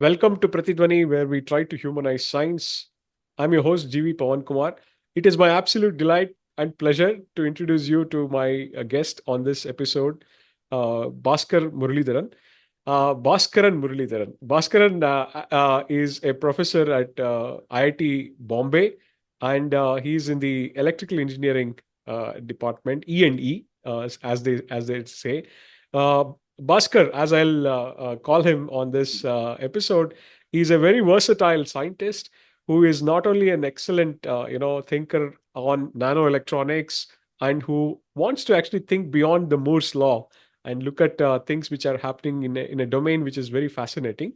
Welcome to Pratidwani, where we try to humanize science. I'm your host, GV Pawan Kumar. It is my absolute delight and pleasure to introduce you to my guest on this episode, Bhaskar Muralidharan. Bhaskaran Muralidharan. Bhaskaran is a professor at IIT Bombay, and he's in the electrical engineering department, E&E, as they say. Uh, Bhaskar, as I'll call him on this episode, he's a very versatile scientist who is not only an excellent, thinker on nanoelectronics and who wants to actually think beyond the Moore's law and look at things which are happening in a domain which is very fascinating.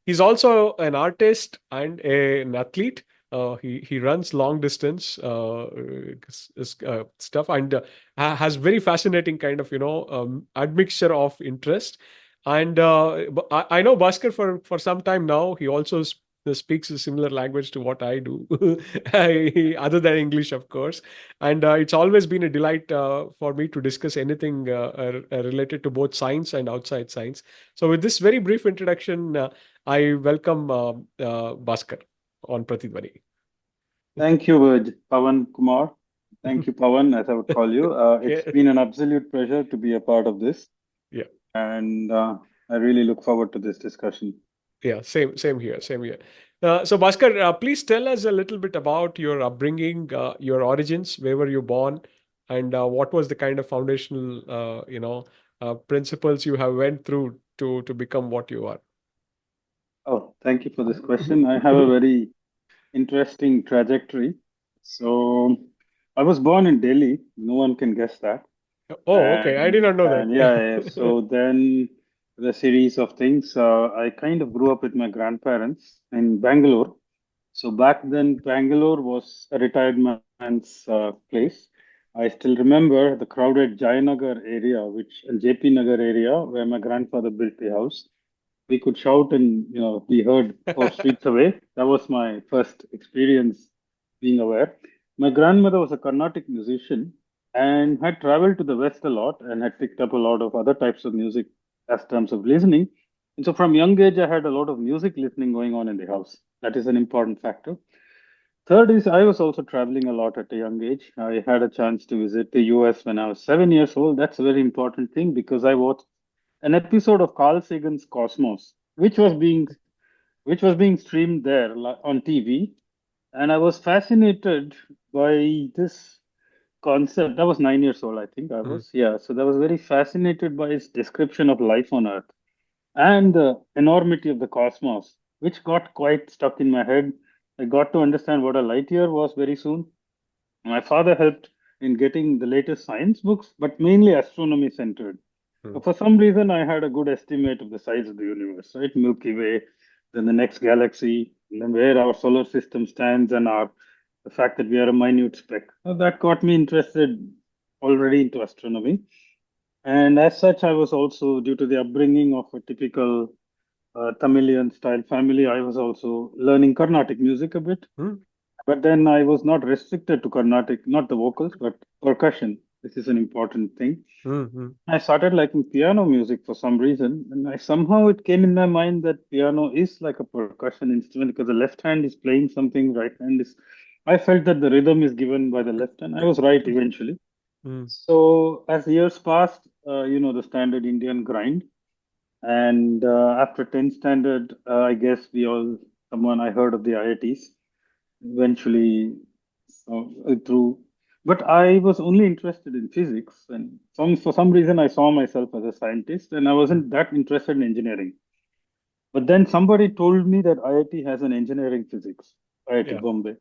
He's also an artist and an athlete. He runs long distance stuff and has very fascinating kind of admixture of interest. And I know Bhaskar for some time now. He also speaks a similar language to what I do, other than English, of course. And it's always been a delight for me to discuss anything related to both science and outside science. So, with this very brief introduction, I welcome Bhaskar on Pratidwani. Thank you, Pawan Kumar. Thank you, Pawan, as I would call you. It's Yeah, been an absolute pleasure to be a part of this, yeah, and I really look forward to this discussion. yeah. Same here. Same here. So, Bhaskar, please tell us a little bit about your upbringing, your origins. Where were you born, and what was the kind of foundational, principles you have went through to become what you are? Oh, thank you for this question. I have a very interesting trajectory. So, I was born in Delhi. No one can guess that. Oh, okay. I did And not know and yeah, that. so then the series of things. I kind of grew up with my grandparents in Bangalore. So back then, Bangalore was a retired man's place. I still remember the crowded Jayanagar area, which and JP Nagar area, where my grandfather built the house. We could shout and be heard 4 streets away. That was my first experience being aware. My grandmother was a Carnatic musician and had traveled to the West a lot and had picked up a lot of other types of music as terms of listening. And so from young age, I had a lot of music listening going on in the house. That is an important factor. Third is I was also traveling a lot at a young age. I had a chance to visit the US when I was 7 years old. That's a very important thing because I watched an episode of Carl Sagan's Cosmos, which was being streamed there on TV, and I was fascinated by this concept. I was 9 years old, I think I Mm. was. Yeah, so I was very fascinated by its description of life on Earth and the enormity of the cosmos, which got quite stuck in my head. I got to understand what a light year was very soon. My father helped in getting the latest science books, but mainly astronomy centered. Mm. So for some reason, I had a good estimate of the size of the universe, right? Milky Way, then the next galaxy, and then where our solar system stands, and the fact that we are a minute speck. So that got me interested already into astronomy. And as such, I was also, due to the upbringing of a typical Tamilian style family, I was also learning Carnatic music a bit. Mm. But then I was not restricted to Carnatic, not the vocals, but percussion. This is an important thing. Mm. Mm. I started liking piano music for some reason, and I somehow it came in my mind that piano is like a percussion instrument because the left hand is playing something, right hand is. I felt that the rhythm is given by the left hand. I was right eventually. Mm. So as years passed, the standard Indian grind, and after 10th standard, I guess someone I heard of the IITs eventually through. But I was only interested in physics, and for some reason, I saw myself as a scientist, and I Mm. wasn't that interested in engineering. But then somebody told me that IIT has an engineering physics, IIT Yeah. Bombay,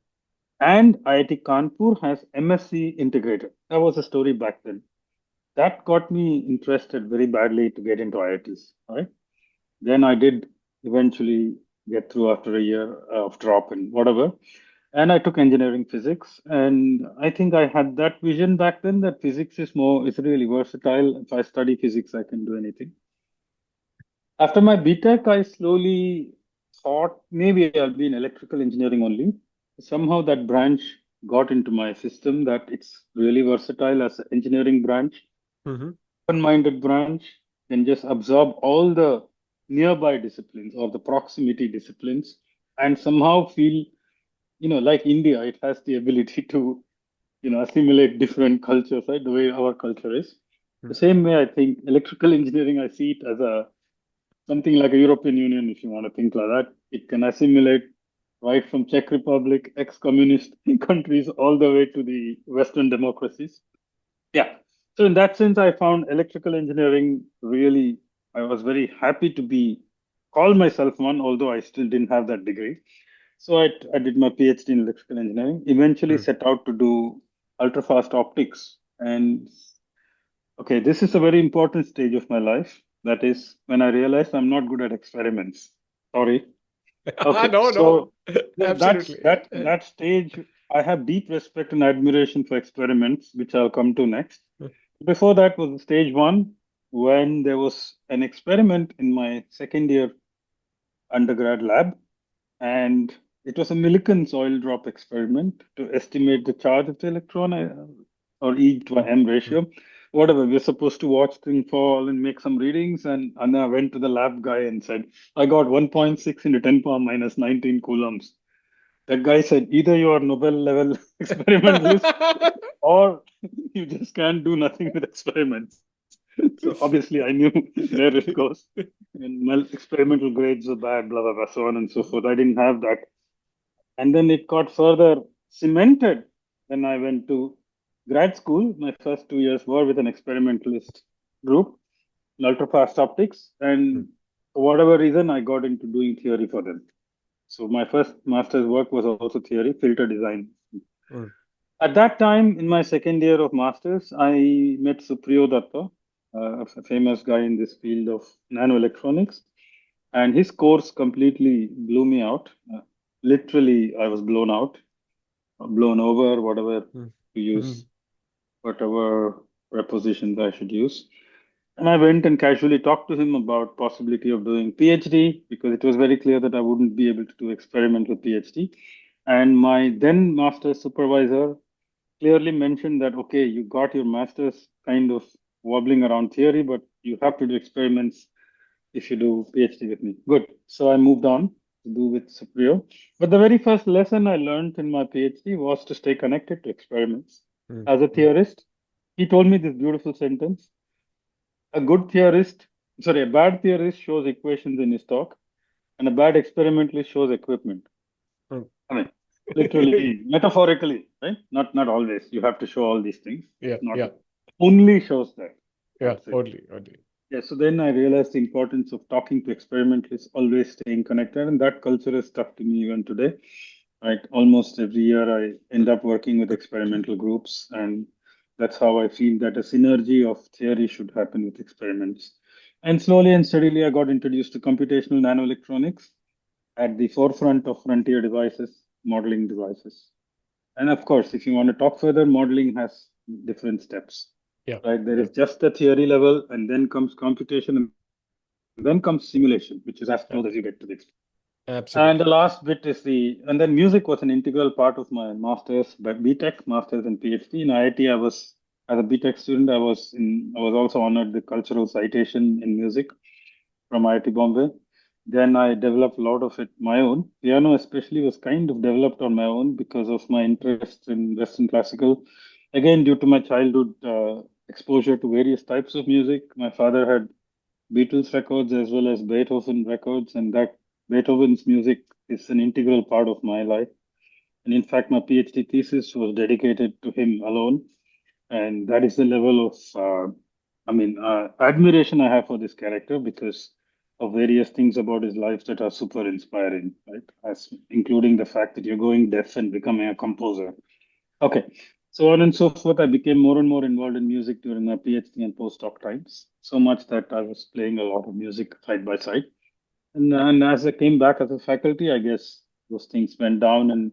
and IIT Kanpur has MSc integrated. That was the story back then. That got me interested very badly to get into IITs. Right? Then I did eventually get through after a year of drop and whatever. And I took engineering physics. And I think I had that vision back then that physics is really versatile. If I study physics, I can do anything. After my BTech, I slowly thought maybe I'll be in electrical engineering only. Somehow that branch got into my system that it's really versatile as an engineering branch, Mhm. open minded branch, can just absorb all the nearby disciplines or the proximity disciplines and somehow feel, like India, it has the ability to, assimilate different cultures, right? The way our culture is. The Mm. same way, I think electrical engineering, I see it as a something like a European Union, if you want to think like that. It can assimilate right from Czech Republic, ex-communist countries, all the way to the Western democracies. Yeah. So in that sense, I found electrical engineering really, I was very happy to be call myself one, although I still didn't have that degree. So I did my PhD in electrical engineering, eventually Mm. set out to do ultra-fast optics. And okay, this is a very important stage of my life. That is when I realized I'm not good at experiments. Sorry. Okay, No, no, so that's absolutely. that stage. I have deep respect and admiration for experiments, which I'll come to next. Before that was stage one, when there was an experiment in my second year undergrad lab, and it was a Millikan's oil drop experiment to estimate the charge of the electron, or E to Mm. M Mm. ratio. Whatever, we're supposed to watch thing fall and make some readings. And I went to the lab guy and said, I got 1.6 into 10 power minus 19 coulombs. That guy said, either you are Nobel level experimentalist or you just can't do nothing with experiments. So obviously I knew where it goes. And my experimental grades were bad, blah, blah, blah, so on and so forth. I didn't have that. And then it got further cemented when I went to grad school. My first 2 years were with an experimentalist group in ultrafast optics. Mm. And for whatever reason, I got into doing theory for them. So my first master's work was also theory, filter design. Mm. At that time, in my second year of masters, I met Supriyo Datta, a famous guy in this field of nanoelectronics, and his course completely blew me out. Literally, I was blown out, blown over, whatever Mm. to use, Mm. whatever prepositions I should use. And I went and casually talked to him about possibility of doing PhD because it was very clear that I wouldn't be able to do experimental PhD. And my then master supervisor clearly mentioned that, okay, you got your master's kind of wobbling around theory, but you have to do experiments if you do PhD with me. Good. So I moved on to do with Supriyo. But the very first lesson I learned in my PhD was to stay connected to experiments. Mm. As a Mm. theorist, he told me this beautiful sentence. A good theorist, sorry, a bad theorist shows equations in his talk, and a bad experimentalist shows equipment. Mm. I mean, literally, metaphorically, right? Not always. You have to show all these things. Yeah, Not yeah, only shows that, I yeah, would say. only, only. Yeah, so then I realized the importance of talking to experimentalists, always staying connected, and that culture is stuck to me even today. Right, almost every year I end up working with experimental groups, and that's how I feel that a synergy of theory should happen with experiments. And slowly and steadily, I got introduced to computational nanoelectronics at the forefront of frontier devices, modeling devices. And of course, if you want to talk further, modeling has different steps, Yeah, right? There yeah, is just the theory level, and then comes computation, and then comes simulation, which is as close as you get to the yeah, experiment. And the absolutely. last bit is and then music was an integral part of my master's, but BTech, master's and PhD. In IIT, as a BTech student, I was also honored the cultural citation in music from IIT Bombay. Then I developed a lot of it my own. Piano, especially, was kind of developed on my own because of my interest in Western classical. Again, due to my childhood exposure to various types of music, my father had Beatles records as well as Beethoven records, and that Beethoven's music is an integral part of my life. And in fact, my PhD thesis was dedicated to him alone, and that is the level of, admiration I have for this character because of various things about his life that are super inspiring, right? As including the fact that you're going deaf and becoming a composer. Okay. So on and so forth, I became more and more involved in music during my PhD and postdoc times, so much that I was playing a lot of music side by side. And as I came back as a faculty, I guess those things went down. And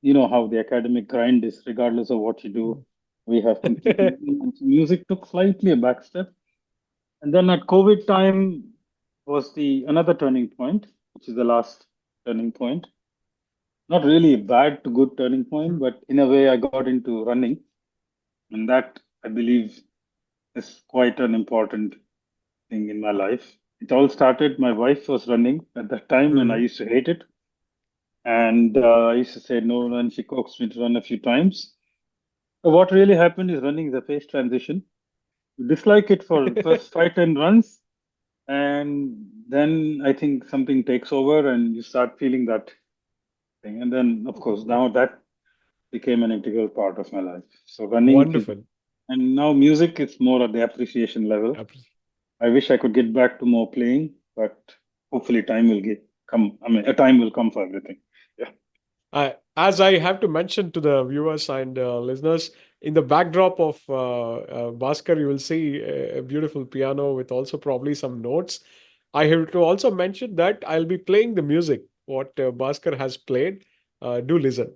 you know how the academic grind is, regardless of what you do, we have to keep moving. And so music took slightly a back step. And then at COVID time was the another turning point, which is the last turning point. Not really a bad to good turning point, but in a way, I got into running. And that, I believe, is quite an important thing in my life. It all started, my wife was running at that time, and I Mm. used to hate it. And I used to say no, and she coaxed me to run a few times. But what really happened is running is a phase transition. You dislike it for first 5, 10 runs, and then I think something takes over and you start feeling that thing. And then, of course, now that became an integral part of my life. So running is, Wonderful. and now music is more at the appreciation level. I wish I could get back to more playing, but hopefully time will get come. I mean, a time will come for everything. Yeah. As I have to mention to the viewers and listeners, in the backdrop of Bhaskar, you will see a beautiful piano with also probably some notes. I have to also mention that I'll be playing the music, what Bhaskar has played. Do listen.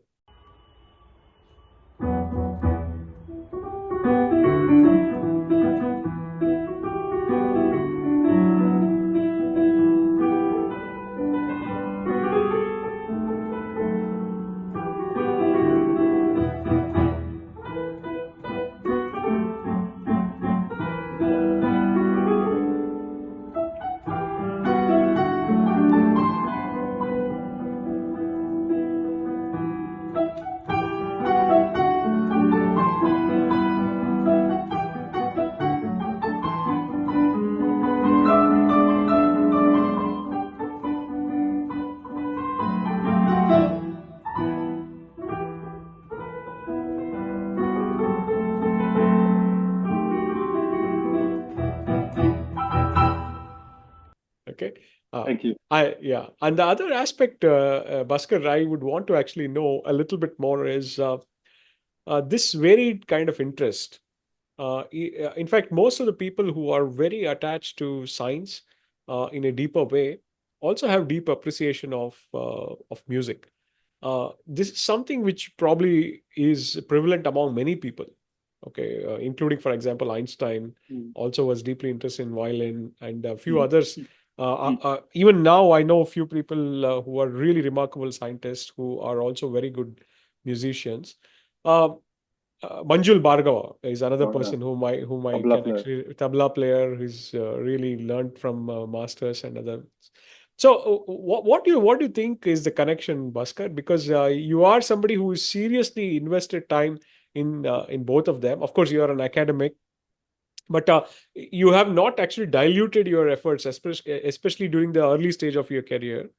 Okay. Uh, Thank you. yeah. And the other aspect, Bhaskar, I would want to actually know a little bit more is this varied kind of interest. In fact, most of the people who are very attached to science in a deeper way also have deep appreciation of music. This is something which probably is prevalent among many people. Okay, including, for example, Einstein Mm, also was deeply interested in violin, and a few mm, others. mm, mm. Even now, I know a few people who are really remarkable scientists who are also very good musicians. Uh, Manjul Bhargava is another Oh, yeah. person whom I Tabla can player. actually tabla player who's really learned from masters and other. So what do you think is the connection, Bhaskar? Because you are somebody who is seriously invested time in both of them. Of course, you are an academic, but you have not actually diluted your efforts, especially during the early stage of your career,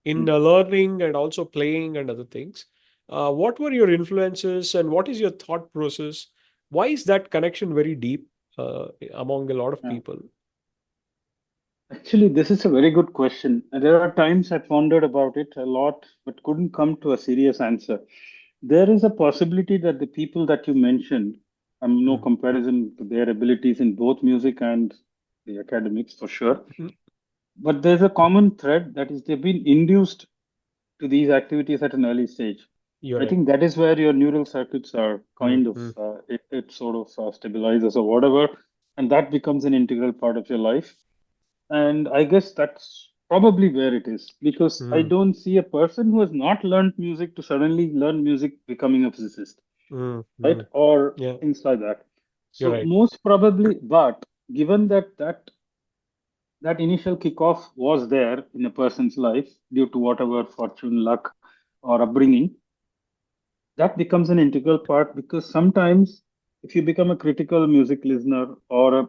in Mm. learning and also playing and other things. What were your influences and what is your thought process? Why is that connection very deep among a lot of Yeah. people? Actually, this is a very good question. There are times I've wondered about it a lot, but couldn't come to a serious answer. There is a possibility that the people that you mentioned, no Mm. comparison to their abilities in both music and the academics for sure, Mm. but there's a common thread that is they've been induced to these activities at an early stage. You're I right. think that is where your neural circuits are Mm. kind of, Mm. it sort of stabilizes or whatever, and that becomes an integral part of your life. And I guess that's probably where it is because I Mm. don't see a person who has not learned music to suddenly learn music becoming a physicist, Mm. right? Mm. Or Yeah, things like that. you're So right. most probably, but given that initial kickoff was there in a person's life due to whatever fortune, luck, or upbringing, that becomes an integral part because sometimes if you become a critical music listener or a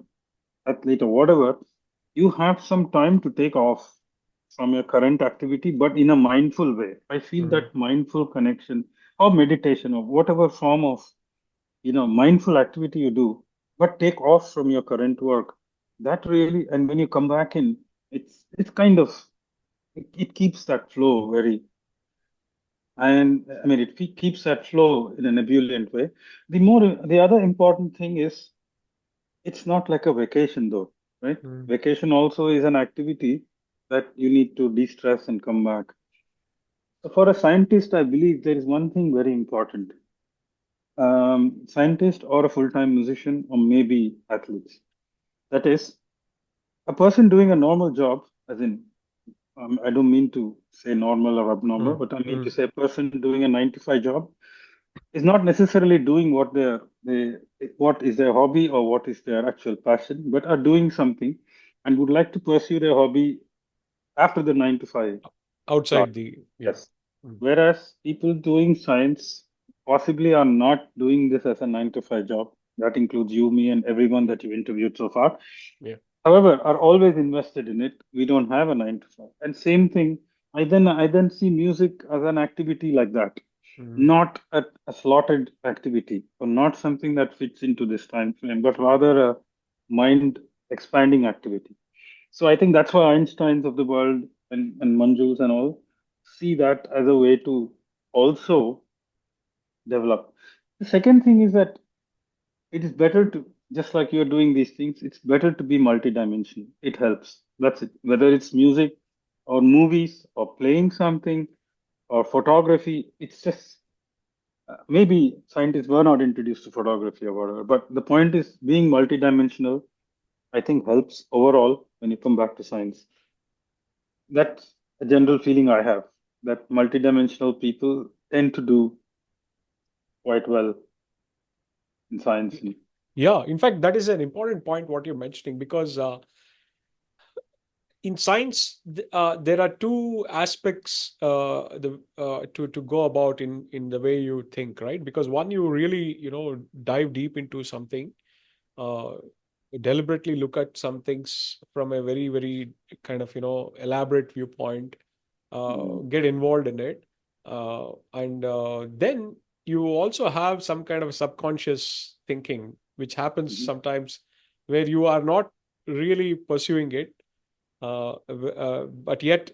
athlete or whatever, you have some time to take off from your current activity, but in a mindful way. I feel Mm. that mindful connection or meditation or whatever form of mindful activity you do, but take off from your current work. That really, and when you come back in, it's kind of it keeps that flow very, and I mean it keeps that flow in an ebullient way. The other important thing is it's not like a vacation though, right? Mm. Vacation also is an activity that you need to de-stress and come back. So for a scientist, I believe there is one thing very important. Scientist or a full-time musician or maybe athletes. That is, a person doing a normal job, as in, I don't mean to say normal or abnormal, Mm. but I mean to Mm. say a person doing a 9 to 5 job is not necessarily doing what is their hobby or what is their actual passion, but are doing something and would like to pursue their hobby after the 9 to 5 clock. Outside the, yeah. Yes. Mm, Whereas people doing science possibly are not doing this as a 9 to 5 job. That includes you, me, and everyone that you interviewed so far. yeah. However, are always invested in it. We don't have a 9 to 5. And same thing, I then see music as an activity like that, Mm, not a slotted activity, or not something that fits into this time frame, but rather a mind expanding activity. So I think that's why Einsteins of the world and Manjus and all see that as a way to also develop. The second thing is that it is better to, just like you're doing these things, it's better to be multidimensional. It helps. That's it. Whether it's music or movies or playing something or photography, it's just maybe scientists were not introduced to photography or whatever. But the point is being multidimensional, I think helps overall when you come back to science. That's a general feeling I have that multidimensional people tend to do quite well in science. yeah, in fact, that is an important point what you're mentioning, because in science, there are two aspects to go about in the way you think, right? Because one, you really, dive deep into something, uh, deliberately look at some things from a very, very kind of, elaborate viewpoint, Mhm. get involved in it. And then you also have some kind of subconscious thinking, which happens Mhm. sometimes where you are not really pursuing it, but yet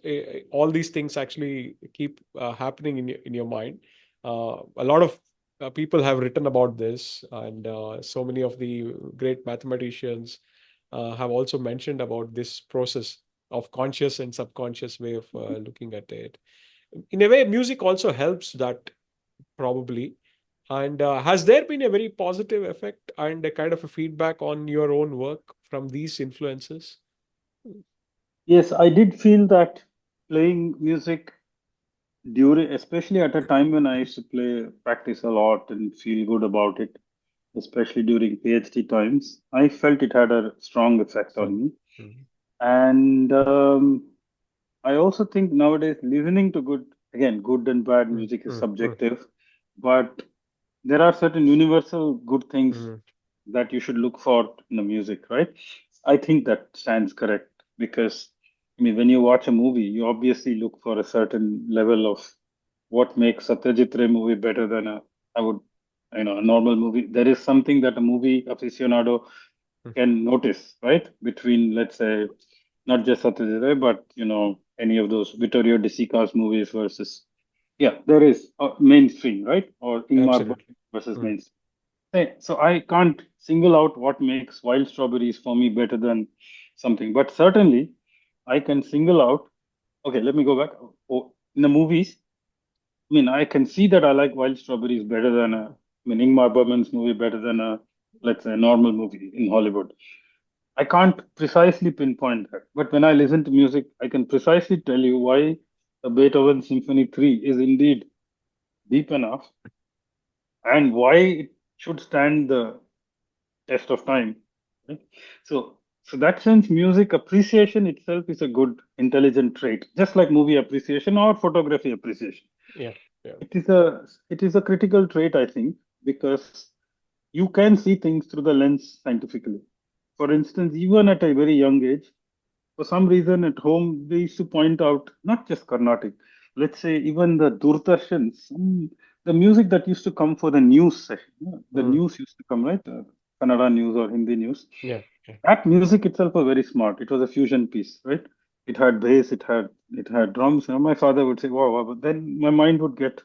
all these things actually keep happening in your mind. A lot of people have written about this, and so many of the great mathematicians have also mentioned about this process of conscious and subconscious way of looking at it. In a way, music also helps that, probably. And has there been a very positive effect and a kind of a feedback on your own work from these influences? Yes, I did feel that playing music during, especially at a time when I used to play, practice a lot and feel good about it, especially during PhD times, I felt it had a strong effect Mm, on me. mm, And I also think nowadays listening to good, again, good and bad mm, music is mm, mm, subjective, but there are certain universal good things mm. that you should look for in the music, right? I think that stands correct because, I mean, when you watch a movie, you obviously look for a certain level of what makes Satyajit Ray movie better than I would, a normal movie. There is something that a movie aficionado Mm. can notice, right? Between, let's say, not just Satyajit Ray, but any of those Vittorio De Sica's movies versus, yeah, there is mainstream, right? Or Ingmar Bergman Absolutely. versus Mm, mainstream. So I can't single out what makes Wild Strawberries for me better than something, but certainly I can single out. Okay, let me go back. Oh, in the movies, I mean, I can see that I like Wild Strawberries better than Ingmar Bergman's movie better than let's say, a normal movie in Hollywood. I can't precisely pinpoint that, but when I listen to music, I can precisely tell you why the Beethoven Symphony 3 is indeed deep enough and why it should stand the test of time. Right? So, so that sense, music appreciation itself is a good, intelligent trait, just like movie appreciation or photography appreciation. yeah, yeah. It is a critical trait, I think, because you can see things through the lens scientifically. For instance, even at a very young age, for some reason at home they used to point out not just Carnatic, let's say even the Doordarshan, the music that used to come for the news session. The Mm, news used to come, right? Kannada news or Hindi news. yeah, yeah, That music itself was very smart. It was a fusion piece, right? It had bass, it had drums. And my father would say, "Wow, wow!" But then my mind would get,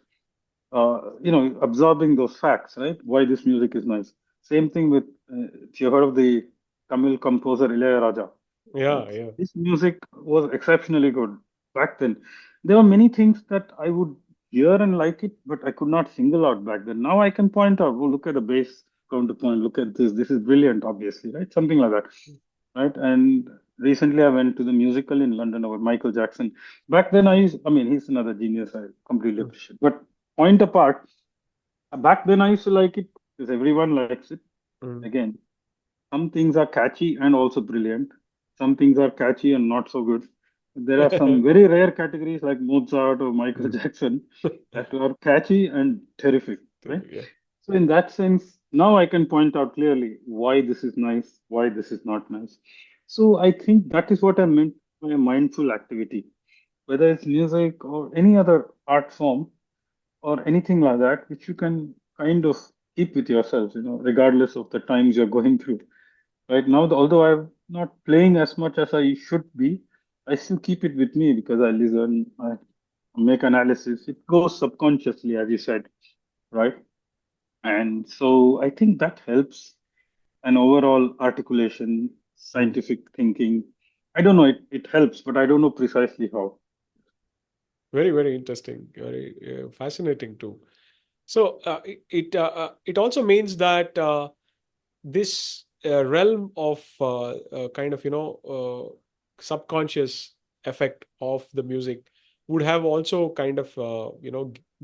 absorbing those facts, right? Why this music is nice. Same thing with, if you heard of the Tamil composer Ilayaraja, right? yeah, yeah. This music was exceptionally good back then. There were many things that I would hear and like it, but I could not single out back then. Now I can point out, oh, look at the bass counterpoint, look at this. This is brilliant, obviously, right? Something like that, right? And recently I went to the musical in London about Michael Jackson. Back then I mean, he's another genius. I completely Mm, appreciate. But point apart, back then I used to like it because everyone likes it. mm, Again, some things are catchy and also brilliant. some things are catchy and not so good. There are some very rare categories like Mozart or Michael Hmm. Jackson that are catchy and terrific, right? Yeah. So in that sense, now I can point out clearly why this is nice, why this is not nice. So I think that is what I meant by a mindful activity, whether it's music or any other art form or anything like that, which you can kind of keep with yourself, regardless of the times you're going through. Right now, although I'm not playing as much as I should be, I still keep it with me because I listen, I make analysis. It goes subconsciously, as you said, right? And so I think that helps an overall articulation, Hmm. scientific thinking. I don't know, it helps, but I don't know precisely how. Very, very interesting. Very fascinating too. So it also means that this realm of kind of subconscious effect of the music would have also kind of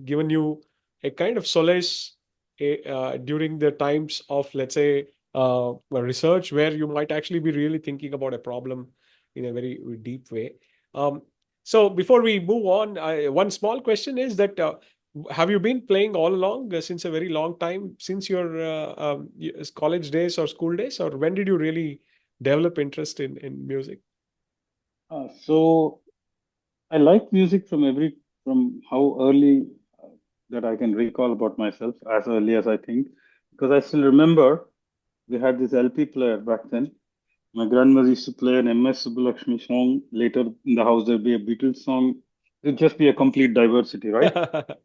given you a kind of solace during the times of, let's say, research where you might actually be really thinking about a problem in a very deep way. um, so before we move on, one small question is that have you been playing all along since a very long time, since your college days or school days, or when did you really develop interest in music? So I like music from how early that I can recall about myself, as early as I think, because I still remember we had this LP player back then. My grandmother used to play an MS Subbulakshmi song. Later in the house, there'd be a Beatles song. It'd just be a complete diversity, right?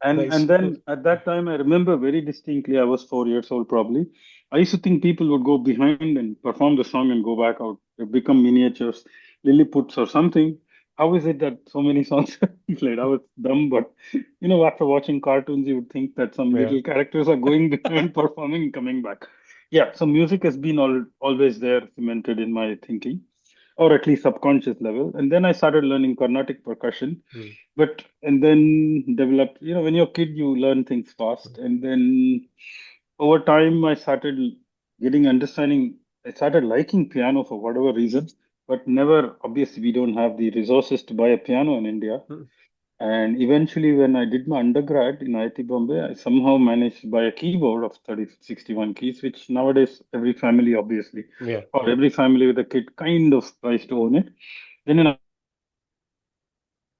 And Nice. then at that time, I remember very distinctly. I was 4 years old, probably. I used to think people would go behind and perform the song and go back out. They become miniatures, Lilliputs or something. How is it that so many songs are played? I was dumb, but after watching cartoons, you would think that some Yeah. little characters are going behind, performing, and coming back. Yeah, so music has been always there, cemented in my thinking, or at least subconscious level. And then I started learning Carnatic percussion, Mm. but and then developed. When you're a kid, you learn things fast, and then over time, I started getting understanding. I started liking piano for whatever reason, but never. Obviously, we don't have the resources to buy a piano in India. Mm. And eventually, when I did my undergrad in IIT Bombay, I somehow managed to buy a keyboard of 61 keys, which nowadays every family, obviously, Yeah. or every family with a kid kind of tries to own it. Then in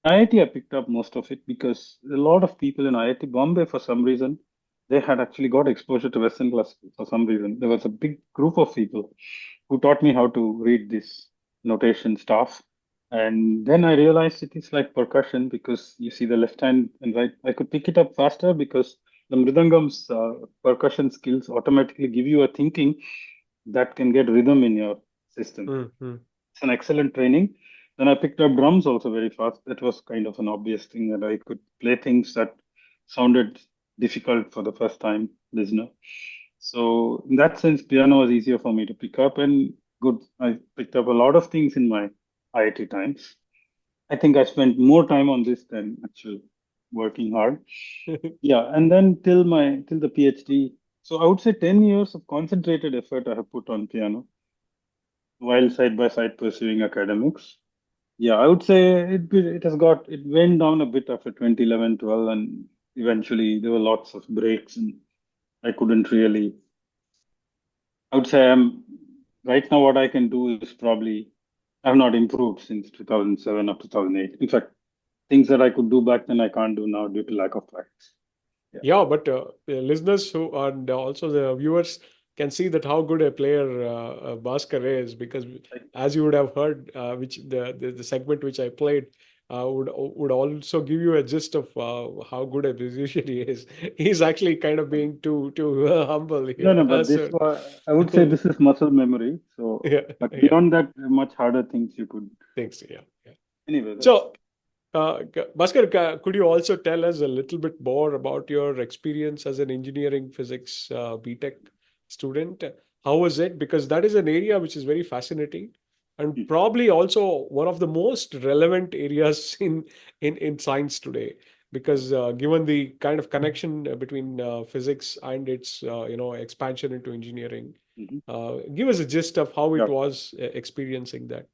IIT, I picked up most of it because a lot of people in IIT Bombay, for some reason, they had actually got exposure to Western classical for some reason. There was a big group of people who taught me how to read this notation stuff. And then I realized it is like percussion because you see the left hand and right. I could pick it up faster because the mridangam's percussion skills automatically give you a thinking that can get rhythm in your system. Mm. Mm. It's an excellent training. Then I picked up drums also very fast. That was kind of an obvious thing that I could play things that sounded difficult for the first time listener. So in that sense, piano was easier for me to pick up and good. I picked up a lot of things in my IIT times. I think I spent more time on this than actual working hard. Yeah, and then till the PhD. So I would say 10 years of concentrated effort I have put on piano while side by side pursuing academics. Yeah, I would say it went down a bit after 2011, 12, and eventually there were lots of breaks, and I couldn't really. I would say I'm right now. What I can do is probably I've not improved since 2007 or 2008. In fact, things that I could do back then I can't do now due to lack of practice. Yeah. Yeah, but the listeners who and also the viewers can see that how good a player Bhaskar is, because as you would have heard, which the segment which I played would also give you a gist of how good a musician he is. He's actually kind of being too humble No, no, here. but this So was, I would say this is muscle memory. So, yeah, but yeah, beyond that, much harder things you could. thanks. Yeah, yeah. Anyway, that's So Bhaskar, could you also tell us a little bit more about your experience as an engineering physics BTech student? How was it? Because that is an area which is very fascinating and hmm, probably also one of the most relevant areas in science today. Because given the kind of connection between physics and its expansion into engineering, hmm. give us a gist of how it Yeah. was experiencing that.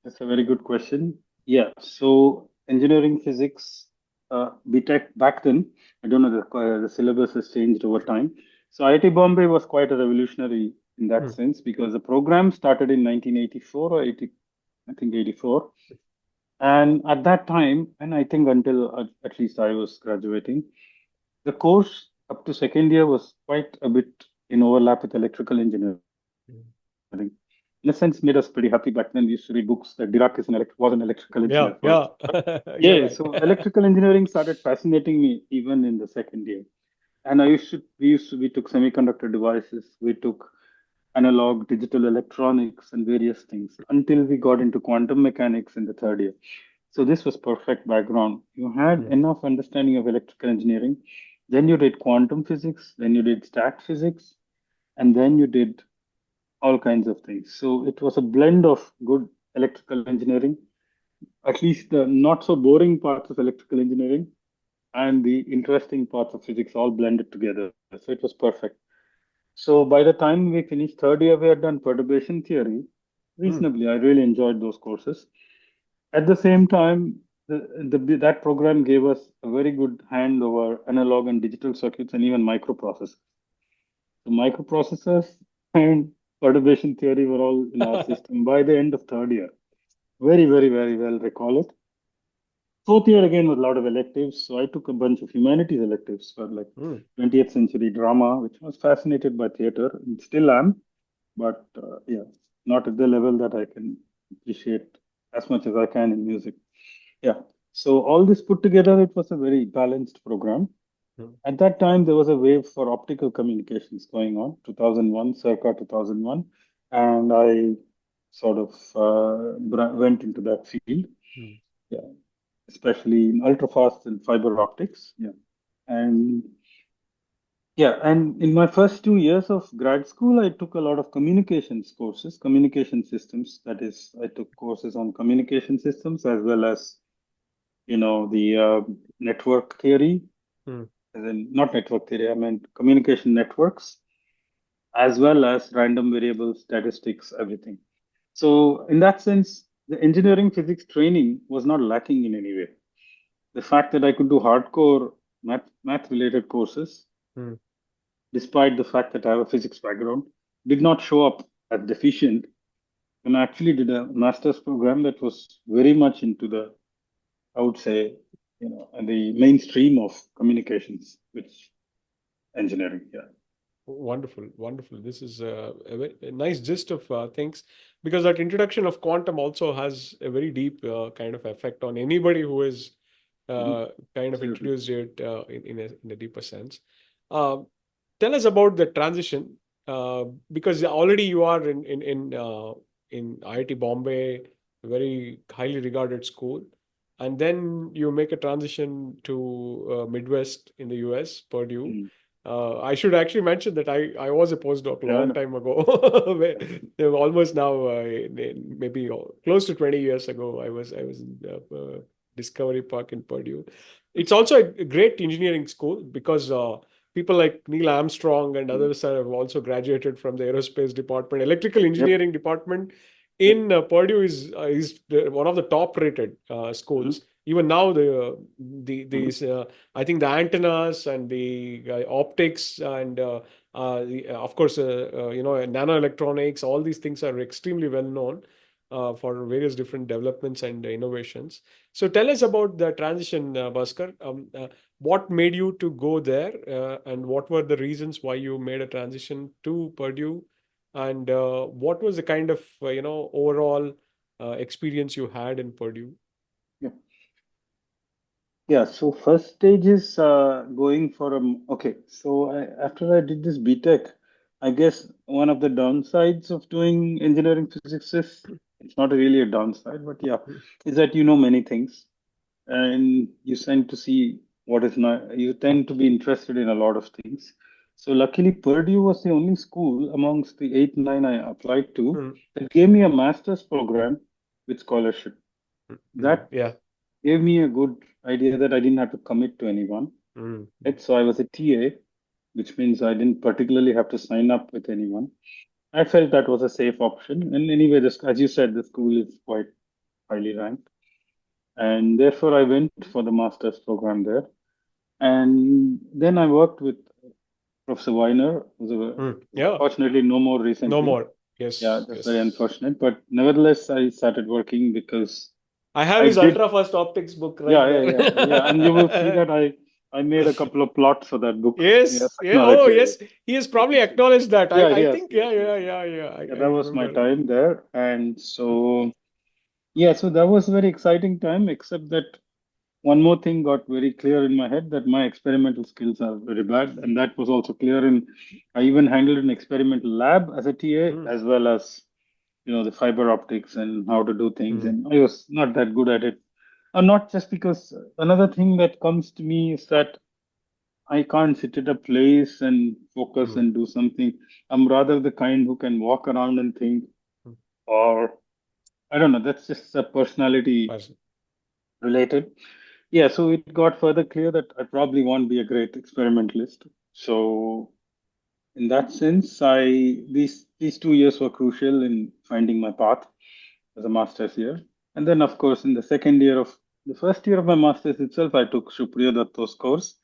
That's a very good question. Yeah, so engineering physics, BTech back then, I don't know, the syllabus has changed over time. So IIT Bombay was quite a revolutionary in that Hmm. sense because the program started in 1984 or 80, I think 84. And at that time, and I think until at least I was graduating, the course up to second year was quite a bit in overlap with electrical engineering. Hmm. In a sense, made us pretty happy back then. We used to read books that Dirac was an electrical engineer first. Yeah, yeah, Yeah, you're so right. electrical engineering started fascinating me even in the second year. And we took semiconductor devices, we took analog, digital electronics, and various things until we got into quantum mechanics in the third year. So this was perfect background. You had Hmm. enough understanding of electrical engineering. Then you did quantum physics, then you did stat physics, and then you did all kinds of things. So it was a blend of good electrical engineering, at least the not so boring parts of electrical engineering and the interesting parts of physics all blended together. So it was perfect. So by the time we finished third year, we had done perturbation theory Hmm. reasonably. I really enjoyed those courses. At the same time, that program gave us a very good hand over analog and digital circuits and even microprocessors. The microprocessors and perturbation theory were all in our system by the end of third year. Very, very, very well recall it. Fourth year again with a lot of electives. So I took a bunch of humanities electives for like Hmm. 20th century drama, which was fascinated by theater and still am, but yeah, not at the level that I can appreciate as much as I can in music. Yeah. So all this put together, it was a very balanced program. Hmm. At that time, there was a wave for optical communications going on, 2001, circa 2001, and I sort of went into that field. Hmm. Yeah, especially in ultrafast and fiber optics. Yeah. And yeah, and in my first 2 years of grad school, I took a lot of communications courses, communication systems. That is, I took courses on communication systems as well as, the network theory, Hmm. as in not network theory, I meant communication networks, as well as random variable statistics, everything. So in that sense, the engineering physics training was not lacking in any way. The fact that I could do hardcore math related courses, Hmm. despite the fact that I have a physics background, did not show up as deficient. And I actually did a master's program that was very much into the, I would say, the mainstream of communications, which engineering. Yeah. Wonderful, wonderful. This is a nice gist of things because that introduction of quantum also has a very deep kind of effect on anybody who is Mhm. kind of Absolutely. introduced it in a deeper sense. Uh, Tell us about the transition because already you are in IIT Bombay, a very highly regarded school, and then you make a transition to Midwest in the US, Purdue. Mm. I should actually mention that I was a postdoc Yeah. long No. time ago. Almost now, maybe close to 20 years ago. I was in Discovery Park in Purdue. It's also a great engineering school because people like Neil Armstrong and Mm. others have also graduated from the aerospace department. Electrical Yep. engineering department Yep. in Purdue is one of the top rated Mhm. schools. Even now, Mhm. these I think the antennas and the optics and of course nano electronics, all these things are extremely well known for various different developments and innovations. So tell us about the transition, Bhaskar. What made you to go there, and what were the reasons why you made a transition to Purdue, and what was the kind of overall experience you had in Purdue? Yeah. Yeah. So first stage is going for okay. So after I did this BTech, I guess one of the downsides of doing engineering physics is it's not really a downside, but yeah, is that you know many things and you tend to see what is not, you tend to be interested in a lot of things. So luckily, Purdue was the only school amongst the eight, nine I applied to Mm, that gave me a master's program with scholarship. That yeah. gave me a good idea that I didn't have to commit to anyone. Mm, Right? So I was a TA, which means I didn't particularly have to sign up with anyone. I felt that was a safe option. And anyway, this, as you said, the school is quite highly ranked. And therefore, I went for the master's program there. And then I worked with Professor Weiner, who's Yeah. unfortunately no more No recently. more. Yeah, Yes. that's very Yes. unfortunate. But nevertheless, I started working because I have I his did. ultra fast optics book right Yeah, yeah, yeah, yeah. And you will see there. that I made a couple of plots for that book. Yes, Yes. Yeah. Oh, technology. yes. He has probably acknowledged that. Yeah, I yes, think. yes, Yeah. yes. Yeah. Yeah. Yeah. Yeah, I that was my remember. time there. And so, yeah, so that was a very exciting time, except that one more thing got very clear in my head that my experimental skills are very bad. And that was also clear in, I even handled an experimental lab as a TA, Mm, as well as, the fiber optics and how to do things. mm, And I was not that good at it. Not just because another thing that comes to me is that I can't sit at a place and focus mm, and do something. I'm rather the kind who can walk around and think, mm. or I don't know, that's just a personality Fast. related. Yeah, so it got further clear that I probably won't be a great experimentalist. So in that sense, I these 2 years were crucial in finding my path as a master's year. And then of course in the first year of my master's itself, I took Supriya Datta's course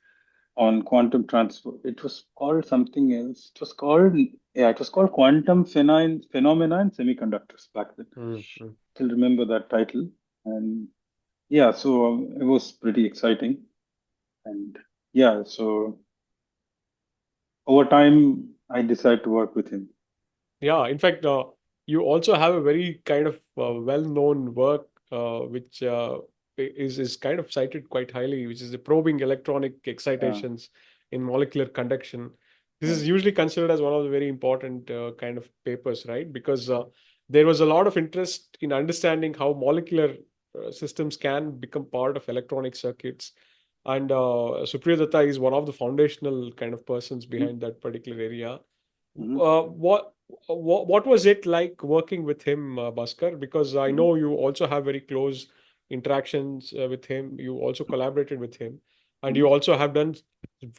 on quantum transfer. It was called something else. It was called Phenomena in Semiconductors back then. Mm, mm. Still remember that title. And yeah, so it was pretty exciting. And yeah, so over time, I decided to work with him. Yeah, in fact, you also have a very kind of well-known work which is kind of cited quite highly, which is the probing electronic Yeah, excitations in molecular conduction. This right. is usually considered as one of the very important kind of papers, right? Because there was a lot of interest in understanding how molecular systems can become part of electronic circuits. And Supriya Datta is one of the foundational kind of persons Mhm, behind that particular area. mhm, What was it like working with him, Bhaskar? Because I mhm, know you also have very close interactions with him. You also collaborated with him, and mhm, you also have done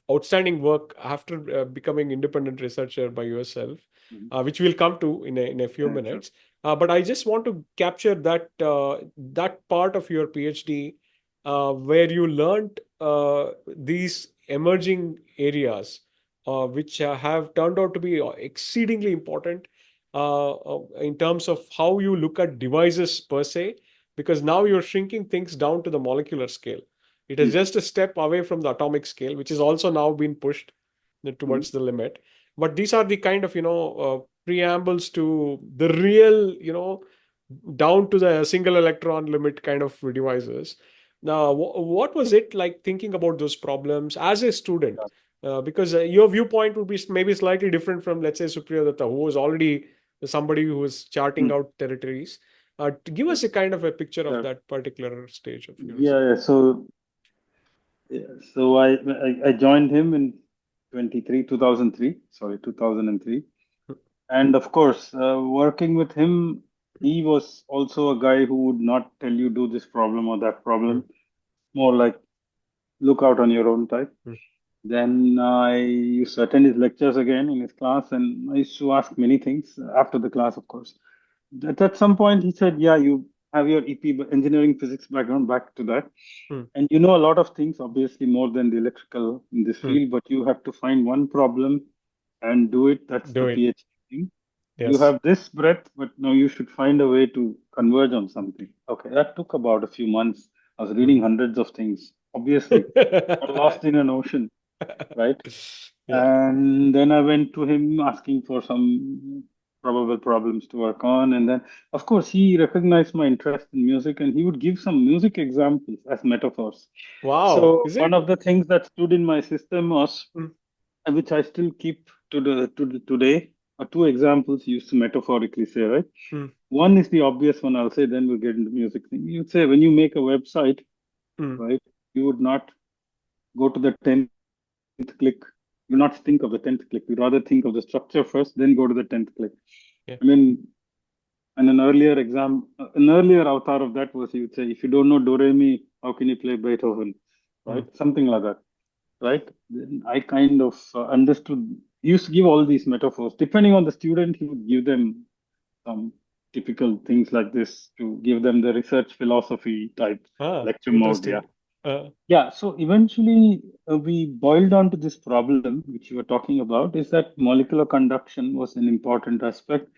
outstanding work after becoming independent researcher by yourself, mhm. which we'll come to in a few Yeah, sure. minutes. But I just want to capture that part of your PhD where you learned these emerging areas which have turned out to be exceedingly important in terms of how you look at devices per se, because now you're shrinking things down to the molecular scale. It is Mm, just a step away from the atomic scale, which is also now been pushed mhm, towards the limit. But these are the kind of, preambles to the real, down to the single electron limit kind of devices. Now, what was it like thinking about those problems as a student? yeah, Because your viewpoint would be maybe slightly different from, let's say, Supriya Datta, who was already somebody who was charting mm, out territories. To give yeah, us a kind of a picture of sure. that particular stage of yours. Yeah, yeah. So I joined him in 2003. Sorry, 2003. And of course, working with him, he was also a guy who would not tell you do this problem or that Mm, problem. More like look out on your own type. mm, Then I used to attend his lectures again in his class, and I used to ask many things after the class, of course. At some point, he said, "Yeah, you have your engineering physics background, back to that, mm, and you know a lot of things, obviously more than the electrical in this mm. field, but you have to find one problem and do it. That's the Do it. PhD thing. You Yes. have this breadth, but now you should find a way to converge on something." Okay, that took about a few months. I was reading Mm. hundreds of things, obviously, lost in an ocean, right? Yeah. And then I went to him asking for some probable problems to work on. And then, of course, he recognized my interest in music and he would give some music examples as metaphors. Wow. So Is one it? of the things that stood in my system was, Mm, which I still keep today, are two examples used to metaphorically say, right? mm, One is the obvious one, I'll say, then we'll get into music thing. You'd say when you make a website, mm. right, you would not go to the 10th click. You not think of the 10th click. You rather think of the structure first, then go to the 10th click. Yeah. I mean, and an earlier avatar of that was you'd say, if you don't know Do Re Mi, how can you play Beethoven? Right? Mm, Something like that. Right? Then I kind of understood. He used to give all these metaphors. Depending on the student, he would give them some. typical things like this to give them the research philosophy type Ah, lecture mode. Yeah. interesting. Uh, Yeah. So eventually we boiled down to this problem, which you were talking about, is that molecular conduction was an important aspect.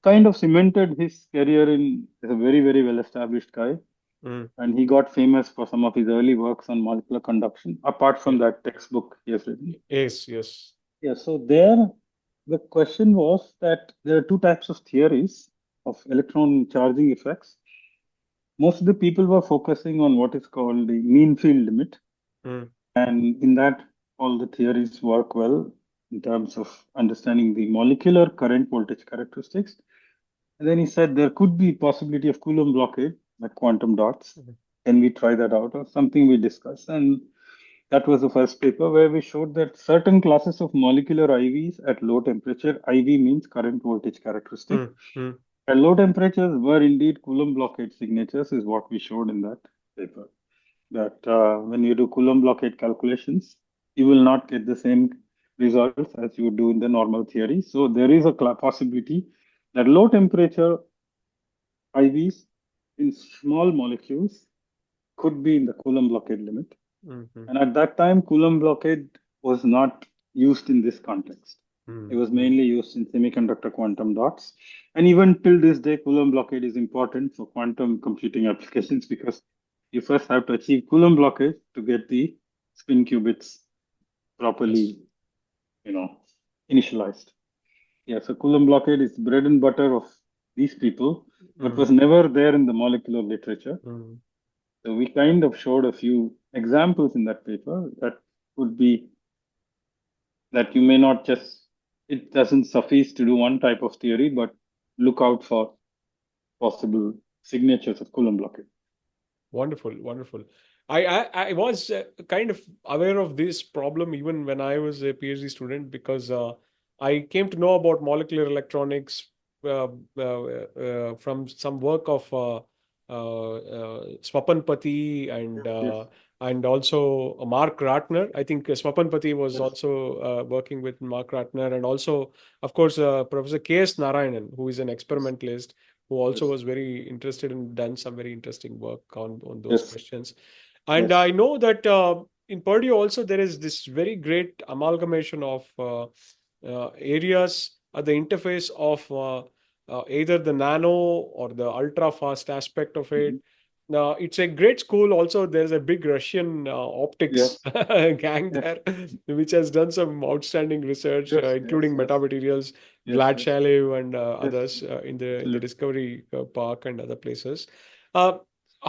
Kind of cemented his career in as a very, very well established guy. mm, And he got famous for some of his early works on molecular conduction, apart from yeah. that textbook he has written. Yes, yes. Yeah, so there the question was that there are two types of theories of electron charging effects. Most of the people were focusing on what is called the mean field limit, Mm, and in that, all the theories work well in terms of understanding the molecular current voltage characteristics. And then he said there could be possibility of Coulomb blockade, like quantum dots. mm, Can we try that out or something we discussed? And that was the first paper where we showed that certain classes of molecular IVs at low temperature, IV means current voltage characteristic, mm, mm, at low temperatures were indeed Coulomb blockade signatures, is what we showed in that paper. That when you do Coulomb blockade calculations, you will not get the same results as you do in the normal theory. So there is a possibility that low temperature IVs in small molecules could be in the Coulomb blockade limit. mm, mm, And at that time, Coulomb blockade was not used in this context. It mm, was mm. mainly used in semiconductor quantum dots. And even till this day, Coulomb blockade is important for quantum computing applications because you first have to achieve Coulomb blockade to get the spin qubits Yes. properly, you know, initialized. Yeah, so Coulomb blockade is bread and butter of these people, but was Mm, never there in the molecular literature. mm. So we kind of showed a few examples in that paper that could be that you may not just, it doesn't suffice to do one type of theory, but look out for possible signatures of Coulomb blockade. Wonderful, wonderful. I was kind of aware of this problem even when I was a PhD student because I came to know about molecular electronics from some work of Swapan Pati Yes, and also Mark Ratner. I think Swapan Pati was yes, also working with Mark Ratner and also, of course, Professor K.S. Narayanan, who is an experimentalist who also yes, was very interested and done some very interesting work on those yes, questions. And yes, I know that in Purdue also there is this very great amalgamation of areas at the interface of either the nano or the ultra fast aspect of it. mhm, Now, it's a great school. Also, there's a big Russian optics yes, gang yes, there, which has done some outstanding research, yes, yes, including yes, metamaterials, yes, Vlad yes, Shalev and yes, others in the absolutely. Discovery Park and other places. Uh,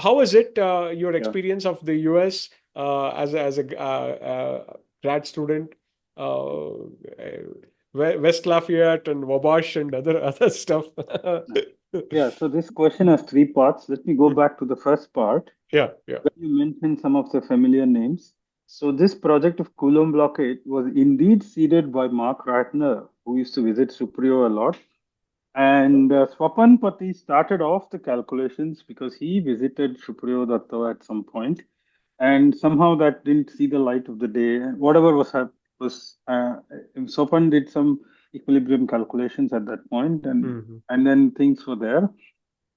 how is it your Yeah. experience of the US as a grad student? West Lafayette and Wabash and other stuff. Yeah, so this question has three parts. Let me go back to the first part. Yeah, yeah. You mentioned some of the familiar names. So this project of Coulomb blockade was indeed seeded by Mark Ratner, who used to visit Supriyo a lot. And Swapan Pati started off the calculations because he visited Supriyo Datta at some point, and somehow that didn't see the light of the day. Whatever was Swapan did some equilibrium calculations at that point, Hmm. and then things were there.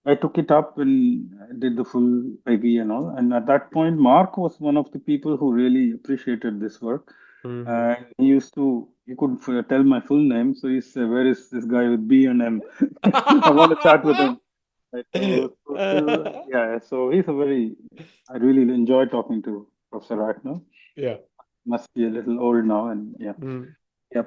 I took it up and did the full IB and all. And at that point, Mark was one of the people who really appreciated this work. Hmm. And he used to, he could tell my full name. So he said, "Where is this guy with B and M? I want to chat with him." Right, so till, yeah, so he's a very, I really enjoy talking to Professor Ratner. Yeah. Must be a little old now. And yeah. Mm. Yeah,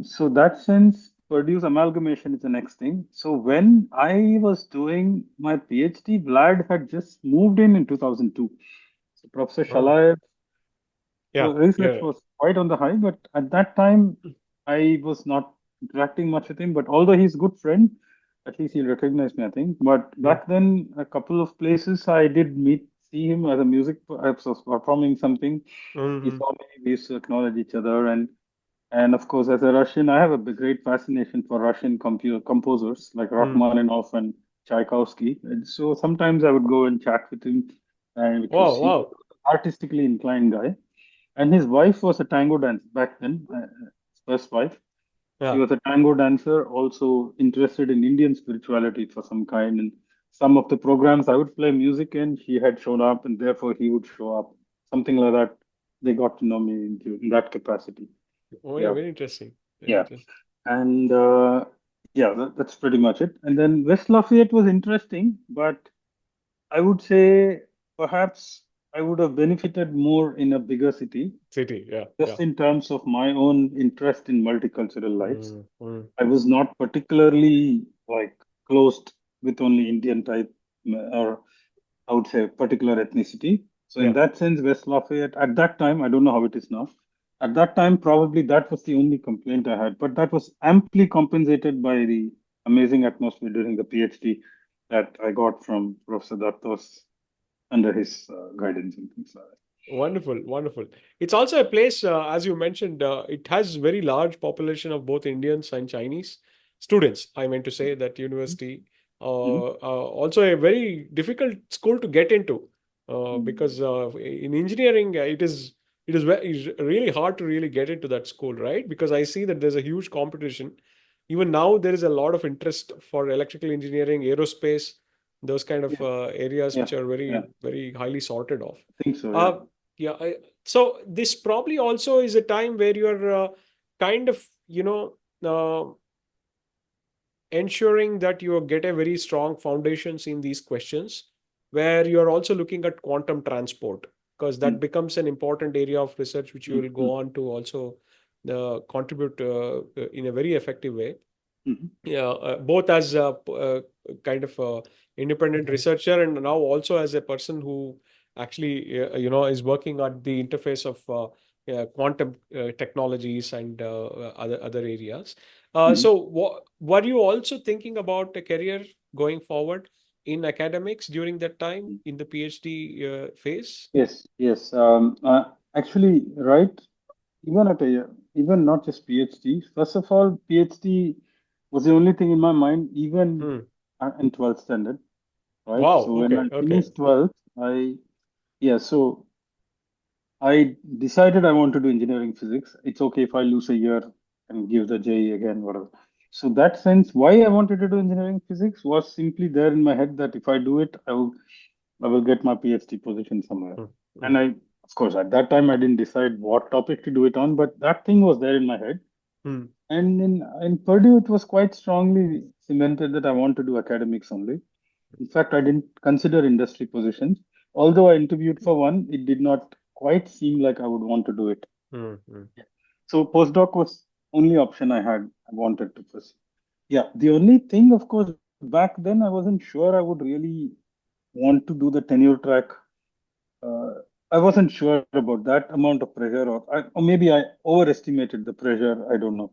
so that sense, Purdue's amalgamation is the next thing. So when I was doing my PhD, Vlad had just moved in 2002. So Professor Oh, Shalayev's yeah, research yeah. was quite on the high, but at that time, I was not interacting much with him. But although he's a good friend, at least he recognized me, I think. But Mm. back then, a couple of places I did see him as a I was performing something. He Hmm. saw me, we used to acknowledge each other, and of course, as a Russian, I have a great fascination for Russian composers like Mm. Rachmaninoff and Tchaikovsky. And so sometimes I would go and chat with him, because Wow, he was wow. an artistically inclined guy. And his wife was a tango dancer back then, his first wife. She Yeah. was a tango dancer, also interested in Indian spirituality for some kind. And some of the programs I would play music in, she had shown up, and therefore he would show up. Something like that. They got to know me in that capacity. Oh, yeah, Yeah, very interesting. Very yeah. interesting. And yeah, that's pretty much it. And then West Lafayette was interesting, but I would say perhaps I would have benefited more in a bigger city, City. Yeah. Yeah. just in terms of my own interest in multicultural lives. Mm, mm. I was not particularly like closed with only Indian type or I would say particular ethnicity. So in Yeah. that sense, West Lafayette at that time, I don't know how it is now. At that time, probably that was the only complaint I had, but that was amply compensated by the amazing atmosphere during the PhD that I got from Professor Dattos under his guidance and things like that. Wonderful, wonderful. It's also a place, as you mentioned, it has very large population of both Indians and Chinese students. I meant to say that university, Mhm. also a very difficult school to get into, because in engineering it's really hard to really get into that school, right? Because I see that there's a huge competition. Even now, there is a lot of interest for electrical engineering, aerospace, those kind of Yeah, areas yeah, which are yeah. very, very highly sorted of. I think so. Yeah. Uh, yeah. So this probably also is a time where you're kind of, ensuring that you get a very strong foundations in these questions, where you're also looking at quantum transport, because that Mm, becomes an important area of research which you mm, will go mm, on to also contribute in a very effective way. mhm. Yeah, both as a kind of independent researcher and now also as a person who actually is working at the interface of quantum technologies and other areas. Mhm. So were you also thinking about a career going forward in academics during that time in the PhD phase? Yes, yes. Actually, right. Even at a, even not just PhD. First of all, PhD was the only thing in my mind, even Hmm. in 12th standard, right? Wow. So when Okay. I Okay. finished 12th, yeah, so I decided I want to do engineering physics. It's okay if I lose a year and give the JE again, whatever. So that sense, why I wanted to do engineering physics was simply there in my head that if I do it, I will get my PhD position somewhere. Hmm. And Hmm. of course, at that time, I didn't decide what topic to do it on, but that thing was there in my head. Hmm. And in Purdue, it was quite strongly cemented that I want to do academics only. In fact, I didn't consider industry positions. Although I interviewed for one, it did not quite seem like I would want to do it. Hmm. Hmm. So postdoc was only option I wanted to pursue. Yeah, the only thing, of course, back then I wasn't sure I would really want to do the tenure track. uh, I wasn't sure about that amount of pressure, or maybe I overestimated the pressure. I don't know.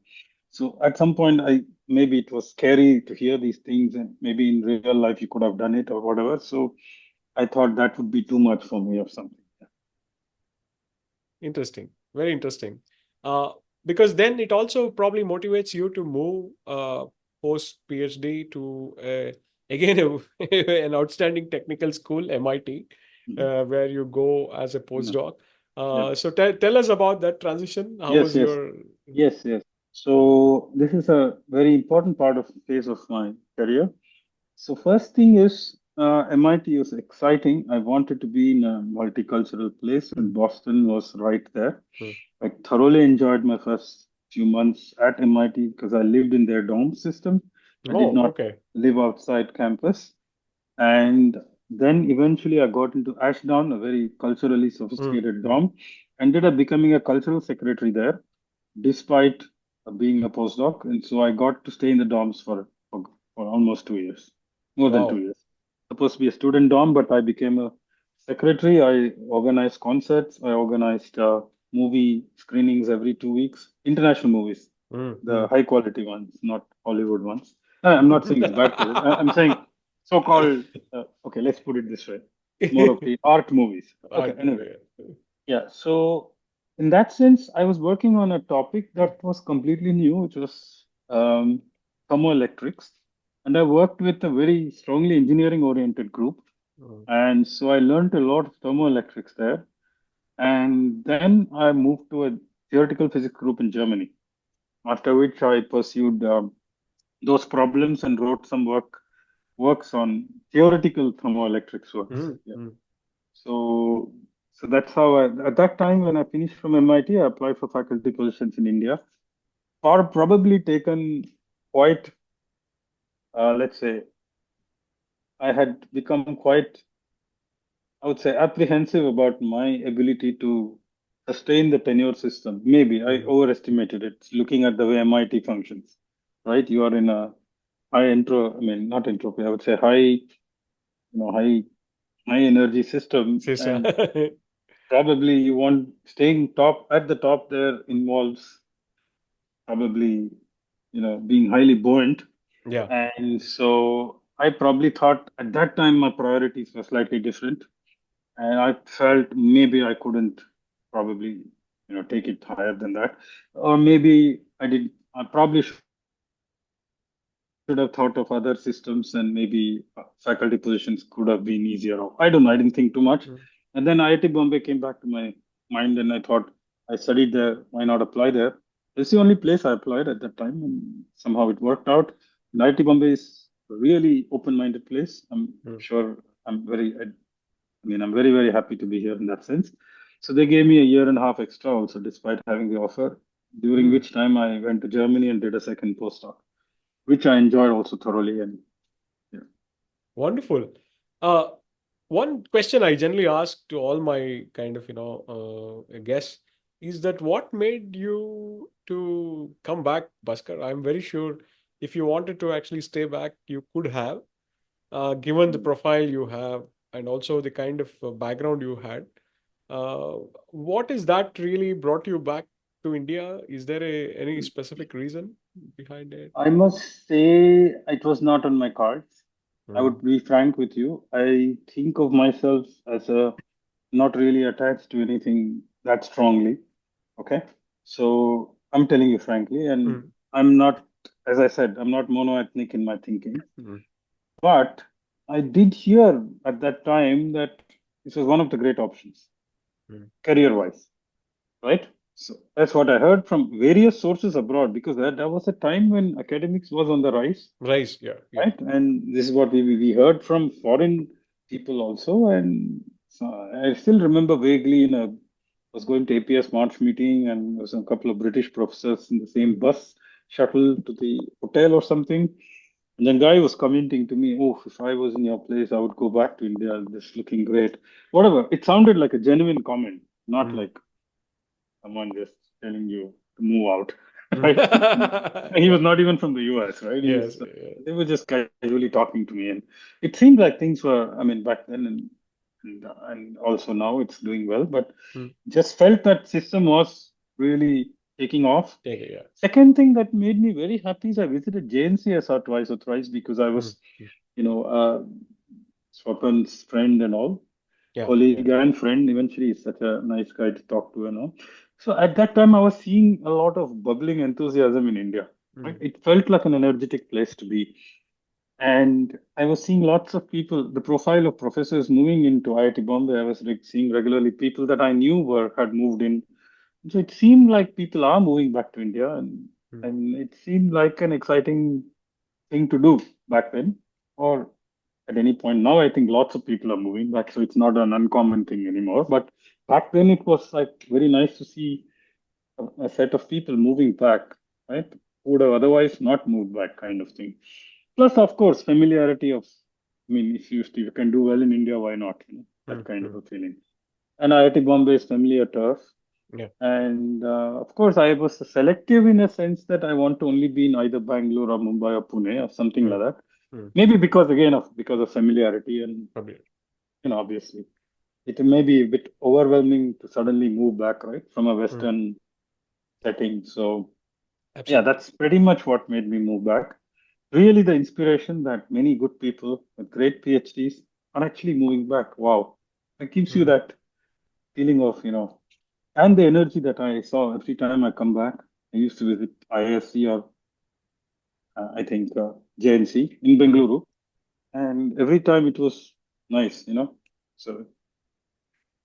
So at some point, I maybe it was scary to hear these things, and maybe in real life you could have done it or whatever. So I thought that would be too much for me or something. Interesting. Very interesting. Uh, because then it also probably motivates you to move post PhD to again an outstanding technical school, MIT, Mhm. where you go as a Yeah, postdoc. yeah. So tell us about that transition. How Yes, was yes, your? yes, yes. So this is a very important part of phase of my career. So first thing is MIT was exciting. I wanted to be in a multicultural place, and Boston was right there. Hmm. I thoroughly enjoyed my first few months at MIT because I lived in their dorm system. I did Oh, not okay. live outside campus. And then eventually I got into Ashdown, a very culturally Hmm. sophisticated Hmm. dorm, ended up becoming a cultural secretary there, despite being a postdoc. And so I got to stay in the dorms for almost 2 years, more than two Wow. years. Supposed to be a student dorm, but I became a secretary. I organized concerts. I organized movie screenings every 2 weeks, international movies, Hmm. the Hmm. high quality ones, not Hollywood ones. I'm not saying it's bad quality. I'm saying so-called. Okay, let's put it this way: more of the art movies. Okay, anyway, yeah. So in that sense, I was working on a topic that was completely new, which was thermoelectrics, and I worked with a very strongly engineering-oriented group, Hmm. and so I learned a lot of thermoelectrics there. And then I moved to a theoretical physics group in Germany. After which I pursued those problems and wrote some works on theoretical thermoelectrics works. Mm, Yeah. mm, So so that's how at that time when I finished from MIT, I applied for faculty positions in India. Or probably taken quite, let's say, I had become quite, I would say, apprehensive about my ability to sustain the tenure system. Maybe I mm. overestimated it, looking at the way MIT functions. Right? You are in a I mean, not entropy, I would say high energy system, Sis, and probably you want staying top at the top there involves probably being highly buoyant. Yeah. And so I probably thought at that time my priorities were slightly different. And I felt maybe I couldn't probably, take it higher than that. Or maybe I probably should have thought of other systems and maybe faculty positions could have been easier. I don't know. I didn't think too much. And then IIT Bombay came back to my mind and I thought I studied there. Why not apply there? It's the only place I applied at that time and somehow it worked out. And IIT Bombay is really open-minded place. I'm sure I'm very, very happy to be here in that sense. So they gave me a year and a half extra also, despite having the offer, during Mm. which time I went to Germany and did a second postdoc, which I enjoyed also thoroughly. And yeah. Wonderful. Uh, One question I generally ask to all my kind of, guests is that what made you to come back, Bhaskar? I'm very sure if you wanted to actually stay back, you could have, given the Mm. profile you have and also the kind of background you had. Uh, what is that really brought you back to India? Is there any specific reason behind it? I must say it was not on my cards. I Mm, would be frank with you. I think of myself as a not really attached to anything that strongly. Okay. So I'm telling you frankly, and mm, I'm not, as I said, I'm not monoethnic in my thinking. mm, But I did hear at that time that this was one of the great options, mm. career wise, right? So that's what I heard from various sources abroad, because there was a time when academics was on the rise, Rice, yeah, yeah. right? And this is what we heard from foreign people also. And so I still remember vaguely, was going to APS March meeting, and there was a couple of British professors in the same Mm, bus shuttle to the hotel or something. And then guy was commenting to me, "Oh, if I was in your place, I would go back to India. This looking great." Whatever. It sounded like a genuine comment, not mm. like someone just telling you to move out, Mm. right? And he Yeah. was not even from the US, right? Yes. Yeah. They were just casually talking to me, and it seemed like things were, I mean, back then and also now it's doing well, but Mm. just felt that system was really taking off. Take it. Yeah. Second thing that made me very happy is I visited JNCSR twice or thrice because I Mm. was, Mm. you know, uh, Swapan's friend and all, Yeah. colleague Yeah. and friend. Eventually, he's such a nice guy to talk to and all. So at that time, I was seeing a lot of bubbling enthusiasm in India. Right? Mm. It felt like an energetic place to be. And I was seeing lots of people, the profile of professors moving into IIT Bombay. I was seeing regularly people that I knew were had moved in. So it seemed like people are moving back to India, Mm. and it seemed like an exciting thing to do back then, or at any point now. I think lots of people are moving back, so it's not an uncommon thing anymore. But back then, it was like very nice to see a set of people moving back, right? Who would have otherwise not moved back, kind of thing. Plus, of course, familiarity of, I mean, if you can do well in India, why not? That Mm. kind of Mm. a feeling. And IIT Bombay is familiar turf. Yeah. And of course, I was selective in a sense that I want to only be in either Bangalore or Mumbai or Pune or something like Mm. that. Mm. Maybe because of familiarity, and Probably. obviously it may be a bit overwhelming to suddenly move back, right, from a Mm. Western setting. So yeah, Absolutely. that's pretty much what made me move back. Really, the inspiration that many good people with great PhDs are actually moving back. Wow, it gives you Mm. that feeling of, and the energy that I saw every time I come back. I used to visit IISc or I think JNC in Mm. Bengaluru, and every time it was nice. So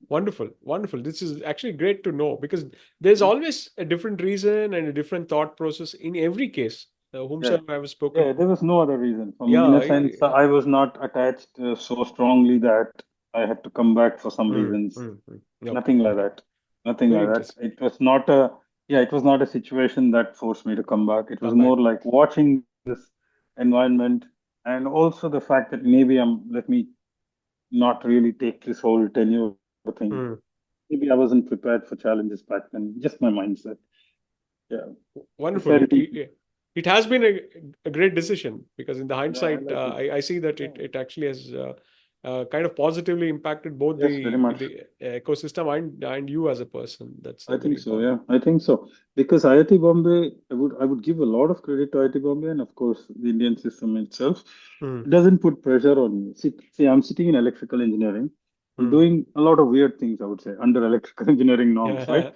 Wonderful, wonderful. This is actually great to know because there's always a different reason and a different thought process in every case, Yeah. whomsoever I have spoken Yeah, to. there was no other reason for me. In Yeah, a sense, I was not attached so strongly that I had to come back for some reasons. Yep. Nothing like that. Nothing Very like that. interesting. It was not a, yeah, it was not a situation that forced me to come back. It was Come back. more like watching this environment, and also the fact that maybe let me not really take this whole tenure thing. Mm. Maybe I wasn't prepared for challenges back then. Just my mindset. Yeah. Wonderful. Decided to, It has been a great decision because in the yeah, I hindsight, like it. I see that Yeah. it actually has kind of positively impacted both Yes, very much. the ecosystem and you as a person. That's I think very so. important. Yeah, I think so. Because IIT Bombay, I would give a lot of credit to IIT Bombay, and of course the Indian system itself. Mm. It doesn't put pressure on me. See, I'm sitting in electrical engineering. I'm Mm. doing a lot of weird things, I would say, under electrical engineering norms, right? Yeah.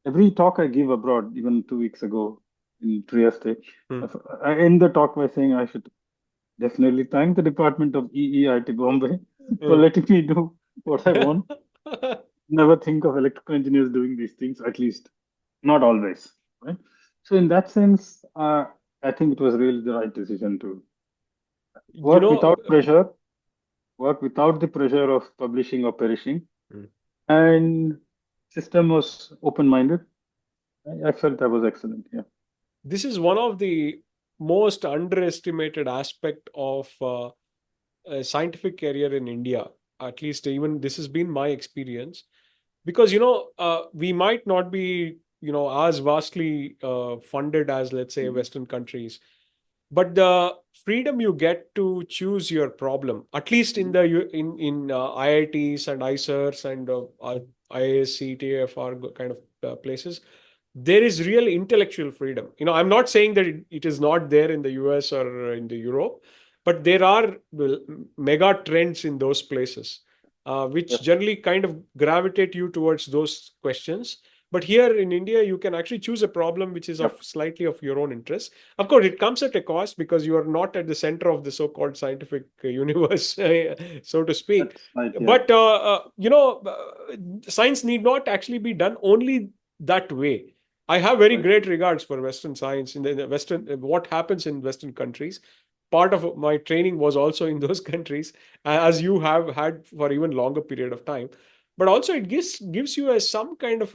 Every talk I give abroad, even 2 weeks ago in Trieste, Mm. I end the talk by saying I should definitely thank the Department of EE Bombay for Mm. letting me do what I want. Never think of electrical engineers doing these things, at least not always, right? So in that sense, I think it was really the right decision to You work know, without pressure, work without the pressure of publishing or perishing, mm, and system was open-minded. I felt that was excellent. Yeah. this is one of the most underestimated aspect of a scientific career in India. At least, even this has been my experience. Because we might not be as vastly funded as, let's say, Mhm. Western countries, but the freedom you get to choose your problem, at least in Mhm. the in IITs and ICERs and IAS kind of places, there is real intellectual freedom. I'm not saying that it is not there in the US or in the Europe, but there are mega trends in those places, which Yes. generally kind of gravitate you towards those questions. But here in India, you can actually choose a problem which is of Yep. slightly of your own interest. Of course, it comes at a cost because you are not at the center of the so-called scientific universe, so to speak. That's right. Yeah. But science need not actually be done only that way. I have very Right. great regards for Western science in the Western, what happens in Western countries. Part of my training was also in those countries, as you have had for even longer period of time. But also, it gives you some kind of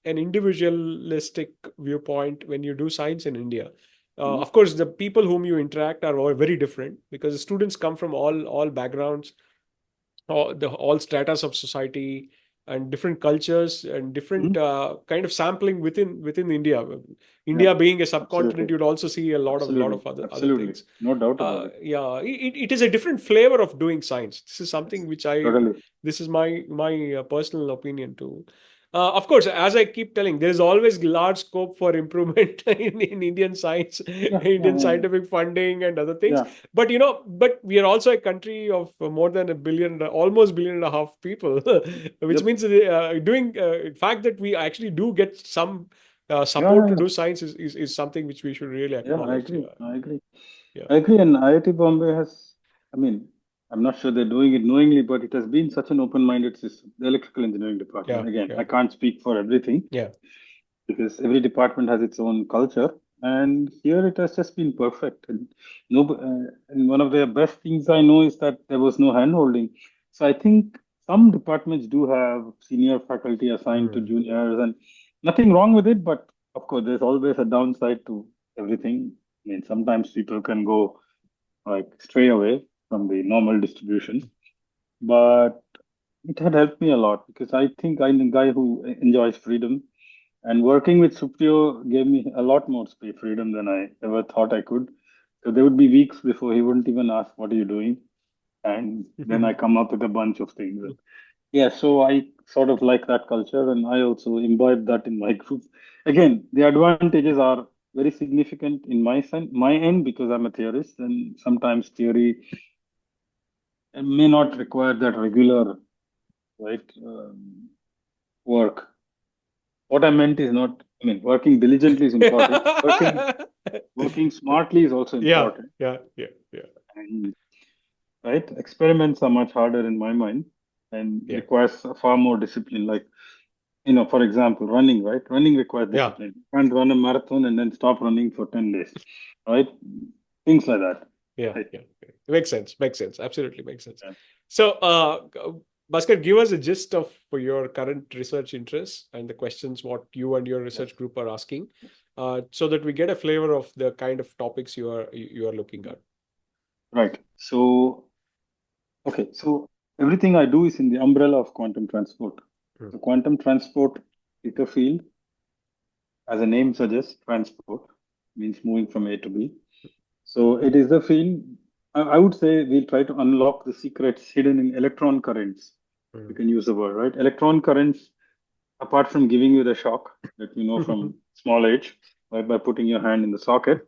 an individualistic viewpoint when you do science in India. Mhm. Of course, the people whom you interact are all very different because the students come from all backgrounds, all stratas of society, and different cultures and different Mhm. kind of sampling within India. Yep. India being a subcontinent, Absolutely. you'd also see a lot Absolutely. of other Absolutely. things. No doubt about it. Yeah, it is a different flavor of doing science. This is something Yes. which I Totally. this is my personal opinion too. Of course, as I keep telling, there is always large scope for improvement in Indian science, Yeah. Yeah. Indian Yeah. Yeah. scientific funding and other things. Yeah. But but we are also a country of more than a billion, almost billion and a half people, which Yep. means doing fact that we actually do get some Yeah. support Yeah. to Yeah. do science is something which we should really Yeah, I acknowledge. agree. Yeah, I agree. yeah, I agree. And IIT Bombay has, I mean, I'm not sure they're doing it knowingly, but it has been such an open-minded system. The electrical engineering department, yeah, again, yeah, I can't speak for everything yeah. because every department has its own culture. And here it has just been perfect. And no, and one of the best things I know is that there was no hand-holding. So I think some departments do have senior faculty assigned to Hmm. juniors, and nothing wrong with it. But of course, there's always a downside to everything. I mean, sometimes people can go like stray away from the normal distribution. But it had helped me a lot because I think I'm a guy who enjoys freedom. And working with Supriyo gave me a lot more space freedom than I ever thought I could. So there would be weeks before he wouldn't even ask, "What are you doing?" And then I come up with a bunch of things. Yeah, so I sort of like that culture, and I also imbibe that in my group. Again, the advantages are very significant in my end because I'm a theorist, and sometimes theory may not require that regular, right, work. What I meant is not, I mean, working diligently is important. Working smartly is also Yeah, important. yeah, yeah, yeah. And right, experiments are much harder in my mind. and Yeah. requires far more discipline. Like, for example, running, right? Running requires Yeah. discipline. You can't run a marathon and then stop running for 10 days, right? Things like that. Yeah. Right. Yeah. Okay. Makes sense. Makes sense. Absolutely makes sense. Yeah. So, Bhaskar, give us a gist of your current research interests and the questions what you and your research Yes. group are asking, so that we get a flavor of the kind of topics you are looking at. Right. So, okay. So everything I do is in the umbrella of quantum transport. Mm. So quantum transport is a field, as the name suggests, transport means moving from A to B. So it is the field, I would say we'll try to unlock the secrets hidden in electron currents. You Mm. can use the word, right? Electron currents, apart from giving you the shock that you know from small age, right, by putting your hand in the socket,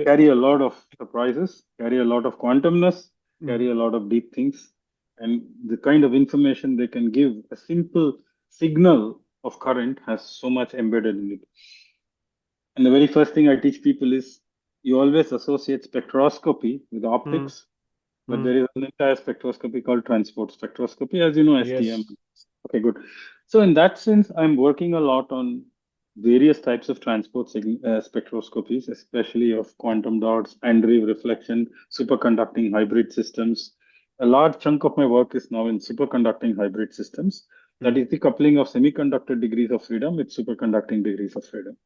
carry a lot of surprises, carry a lot of quantumness, carry Mm. a lot of deep things. And the kind of information they can give, a simple signal of current has so much embedded in it. And the very first thing I teach people is you always associate spectroscopy with Mm. optics, but Mm. there is an entire spectroscopy called transport spectroscopy, as you know, STM. Yes. Okay, good. So in that sense, I'm working a lot on various types of spectroscopies, especially of quantum dots, Andreev reflection, superconducting hybrid systems. A large chunk of my work is now in superconducting hybrid systems. That Mm. is the coupling of semiconductor degrees of freedom with superconducting degrees of freedom.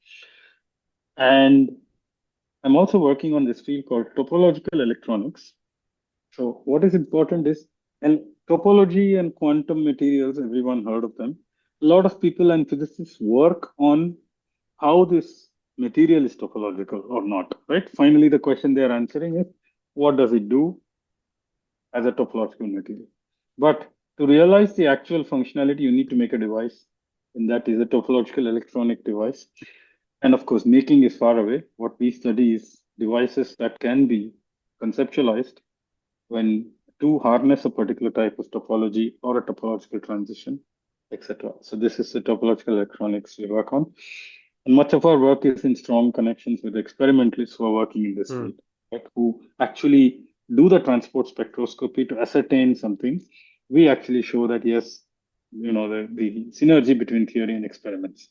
And I'm also working on this field called topological electronics. So what is important is, and topology and quantum materials, everyone heard of them. A lot of people and physicists work on how this material is topological or not, right? Finally, the question they're answering is, what does it do as a topological material? But to realize the actual functionality, you need to make a device, and that is a topological electronic device. And of course, making is far away. What we study is devices that can be conceptualized when two harness a particular type of topology or a topological transition, etc. So this is the topological electronics we work on. And much of our work is in strong connections with experimentalists who are working in this Mm. field, right? Who actually do the transport spectroscopy to ascertain something. We actually show that yes, the synergy between theory and experiments.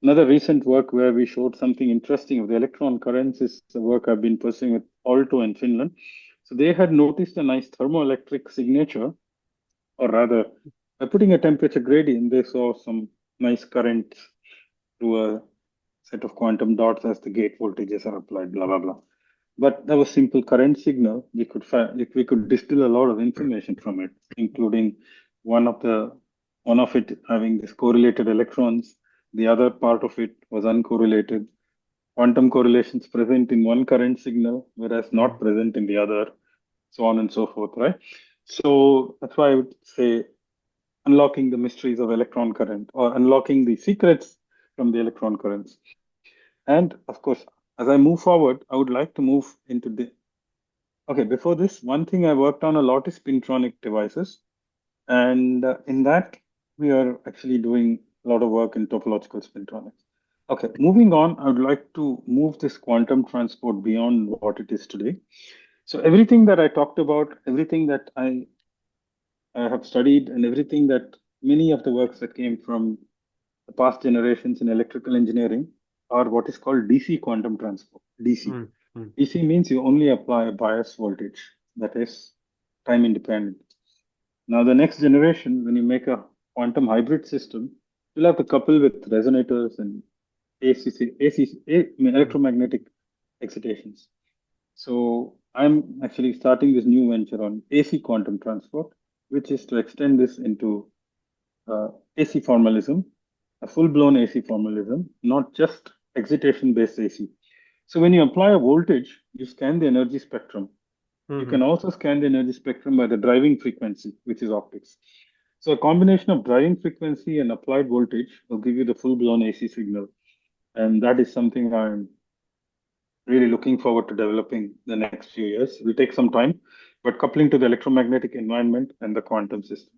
Another recent work where we showed something interesting of the electron currents is the work I've been pursuing with Aalto in Finland. So they had noticed a nice thermoelectric signature, or rather, by putting a temperature gradient, they saw some nice currents through a set of quantum dots as the gate voltages are applied, blah, blah, blah. But that was simple current signal. We could distill a lot of information from it, including one of the one of it having this correlated electrons. The other part of it was uncorrelated. Quantum correlations present in one current signal, whereas Mm. not present in the other, so on and so forth, right? So that's why I would say unlocking the mysteries of electron current or unlocking the secrets from the electron currents. And of course, as I move forward, I would like to move into the. Okay, before this, one thing I worked on a lot is spintronic devices. And in that, we are actually doing a lot of work in topological spintronics. Okay, moving on, I would like to move this quantum transport beyond what it is today. So everything that I talked about, everything that I have studied, and everything that many of the works that came from the past generations in electrical engineering are what is called DC quantum transport. DC. Mm. Mm. DC means you only apply a bias voltage that is time independent. Now, the next generation, when you make a quantum hybrid system, you'll have to couple with resonators and Mm. electromagnetic excitations. So I'm actually starting this new venture on AC quantum transport, which is to extend this into AC formalism, a full-blown AC formalism, not just excitation-based AC. So when you apply a voltage, you scan the energy spectrum. You can Mhm. also scan the energy spectrum by the driving frequency, which is optics. So a combination of driving frequency and applied voltage will give you the full-blown AC signal. And that is something I'm really looking forward to developing the next few years. It will take some time, but coupling to the electromagnetic environment and the quantum system.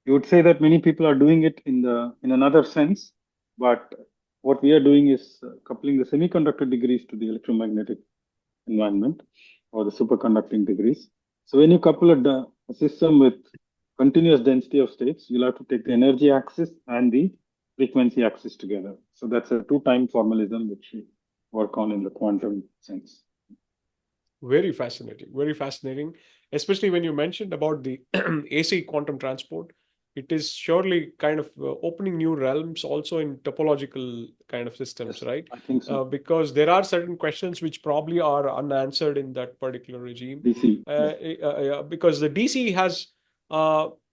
You would say that many people are doing it in another sense, but what we are doing is coupling the semiconductor degrees to the electromagnetic environment or the superconducting degrees. So when you couple a system with continuous density of states, you'll have to take the energy axis and the frequency axis together. So that's a two-time formalism which we work on in the quantum sense. Very fascinating. Very fascinating. Especially when you mentioned about the AC quantum transport. It is surely kind of opening new realms also in topological kind of systems, Yes, right? I think so. Because there are certain questions which probably are unanswered in that particular regime. DC, yeah. Because the DC has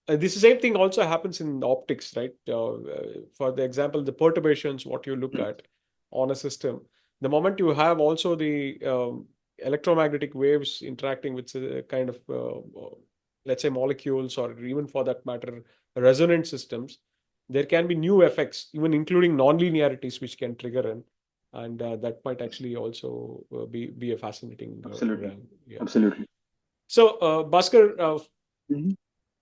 this same thing also happens in optics, right? For the example, the perturbations, what you look Hmm. at on a system, the moment you have also the electromagnetic waves interacting with kind of let's say molecules, or even for that matter resonant systems, there can be new effects, even including non-linearities, which can trigger in, and that might Yes, actually also be a fascinating absolutely. realm. Yeah. Absolutely. So Bhaskar, Mhm.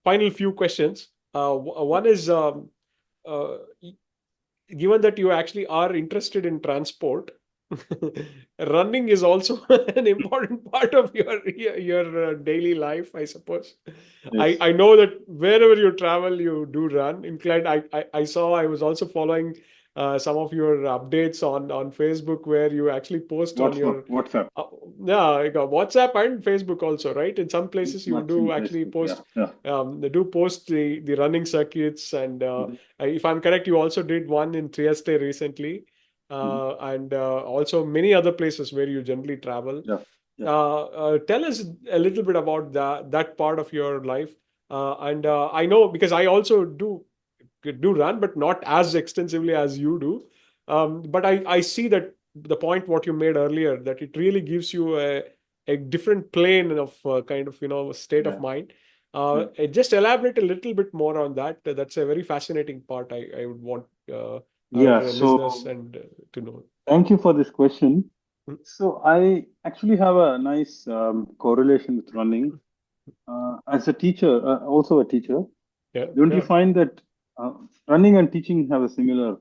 final few questions. One is uh, given that you actually are interested in transport, running is also an important part of your daily life, I suppose. I Yes. I know that wherever you travel, you do run. In fact, I saw, I was also following some of your updates on Facebook, where you actually post on your WhatsApp, uh, yeah, I got WhatsApp and Facebook also, right? In some places you much in do actually Facebook. Yeah, post, yeah. they do post the running circuits, and Mhm. if I'm correct, you also did one in Trieste recently, Mhm. and also many other places where you generally travel. Yeah, yeah, Tell us a little bit about that part of your life. And I know, because I also do run, but not as extensively as you do. But I see that the point what you made earlier, that it really gives you a different plane of kind of state of yeah, mind. yeah. Just elaborate a little bit more on that. That's a very fascinating part. I would want our Yeah, listeners so and to know. thank you for this question. Mm. So I actually have a nice correlation with running. As a teacher, also a teacher, Yeah, don't you yeah. find that uh, running and teaching have a similar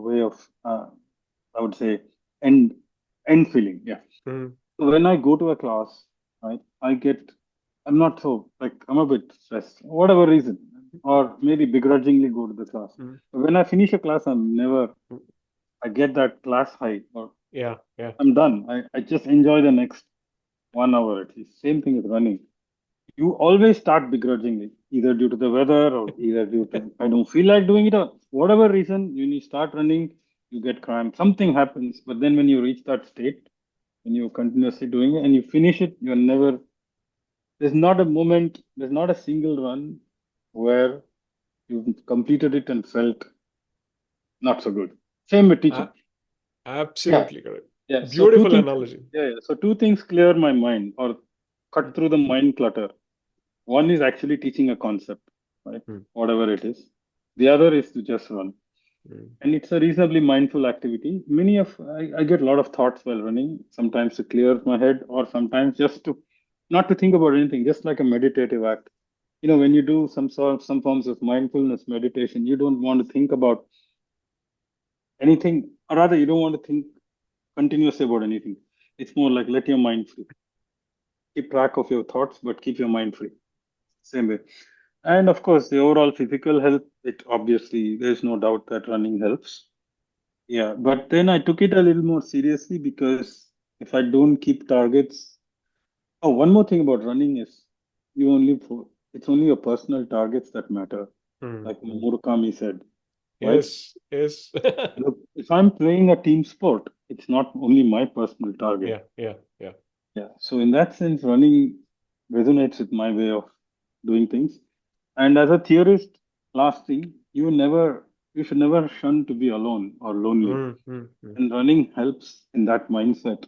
way of, I would say, end end feeling? Yeah. Mm, So when I go to a class, right, I'm not so like I'm a bit stressed, whatever reason, or maybe begrudgingly go to the class. mm, But when I finish a class, mm. I get that class high, or Yeah, yeah. I'm done. I just enjoy the next 1 hour at least. Same thing with running. You always start begrudgingly, either due to the weather or either due to I don't feel like doing it, or whatever reason. When you start running, you get cramp. Something happens, but then when you reach that state, when you're continuously doing it and you finish it, you're never. There's not a moment. There's not a single run where you've completed it and felt not so good. Same with teaching. A- Yeah, Absolutely correct. yeah. So two Beautiful things. analogy. Yeah, yeah. So two things clear my mind or cut Mm, through the mind clutter. One is actually teaching a concept, right? mm, Whatever it is. The other is to just run. mm. And it's a reasonably mindful activity. I get a lot of thoughts while running, sometimes to clear my head, or sometimes just to not to think about anything, just like a meditative act. When you do some forms of mindfulness meditation, you don't want to think about anything, or rather, you don't want to think continuously about anything. It's more like let your mind free. Keep track of your thoughts, but keep your mind free. Same way. And of course, the overall physical health, it obviously, there's no doubt that running helps. Yeah, but then I took it a little more seriously because if I don't keep targets, oh, one more thing about running is it's only your personal targets that matter, Mm, like mm. Murakami said, right? Yes, yes. Look, if I'm playing a team sport, it's not only my personal target. Yeah, yeah, yeah. Yeah. So in that sense, running resonates with my way of doing things. And as a theorist, last thing, you should never shun to be alone or lonely. Mm, mm, mm, And running helps in that mindset.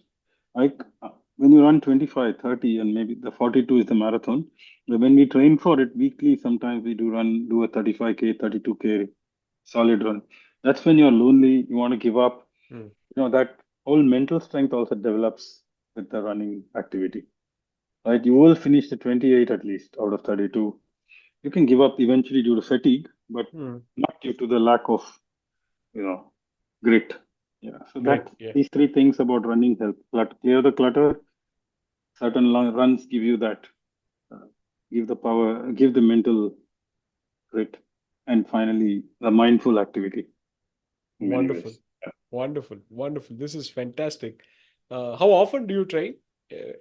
Like when you run 25, 30, and maybe the 42 is the marathon. But when we train for it weekly, sometimes we do a 35K, 32K solid run. That's when you're lonely, you want to give up. mm. That whole mental strength also develops with the running activity, right? You will finish the 28 at least out of 32. You can give up eventually due to fatigue, but Mm. not due to the lack of, you know, grit. Yeah. So Great. that Yeah. these three things about running help. Clear the clutter. Certain long runs give you that. give the power, give the mental grit, and finally the mindful activity in many Wonderful. ways. Wonderful. Wonderful. This is fantastic. How often do you train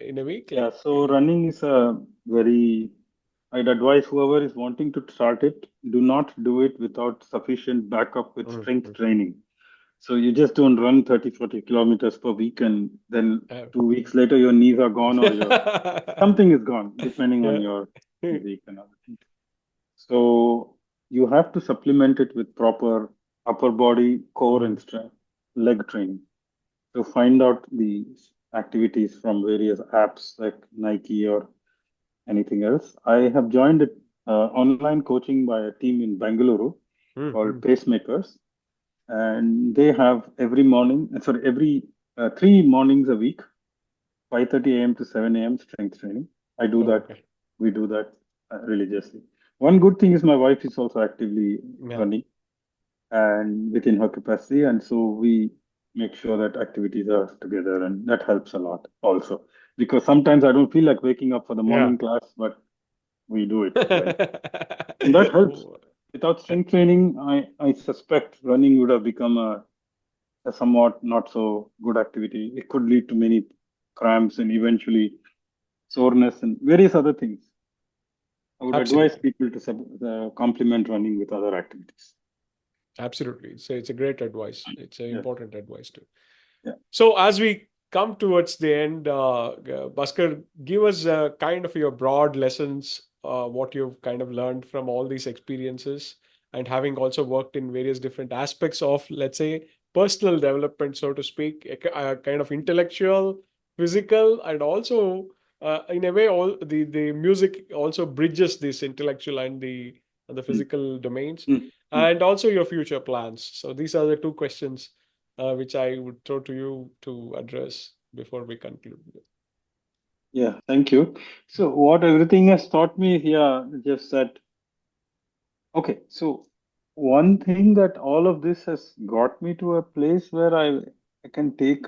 in a week? Yeah, Like, so running is a very, I'd advise whoever is wanting to start it, do not do it without sufficient backup with mm, strength mm. training. So you just don't run 30, 40 kilometers per week and then Uh, 2 weeks later your knees are gone or your something is gone, depending on yeah. your physique and other things. So you have to supplement it with proper upper body, core and Mm, strength, leg training. So find out the activities from various apps like Nike or anything else. I have joined it online coaching by a team in Bangalore mm, called mm. Pacemakers, and they have every morning, sorry, every 3 mornings a week, 5:30 a.m. to 7 a.m. strength training. I do Oh, that. okay. We do that religiously. One good thing is my wife is also actively Yeah. running and within her capacity, and so we make sure that activities are together, and that helps a lot also. Because sometimes I don't feel like waking up for the Yeah. morning class, but we do it well. And that helps. Without strength training, I suspect running would have become a somewhat not so good activity. It could lead to many cramps and eventually soreness and various other things. I would advise Absolutely. people to complement running with other activities. Absolutely. It's a great advice. It's an Yes. important advice too. Yeah. So as we come towards the end, Bhaskar, give us kind of your broad lessons, what you've kind of learned from all these experiences, and having also worked in various different aspects of, let's say, personal development, so to speak, a kind of intellectual, physical, and also in a way, all the music also bridges this intellectual and the Mm, physical domains, mm, mm. and also your future plans. So these are the two questions which I would throw to you to address before we conclude. Yeah, thank you. So, what everything has taught me here, just that, okay, so one thing that all of this has got me to a place where I can take,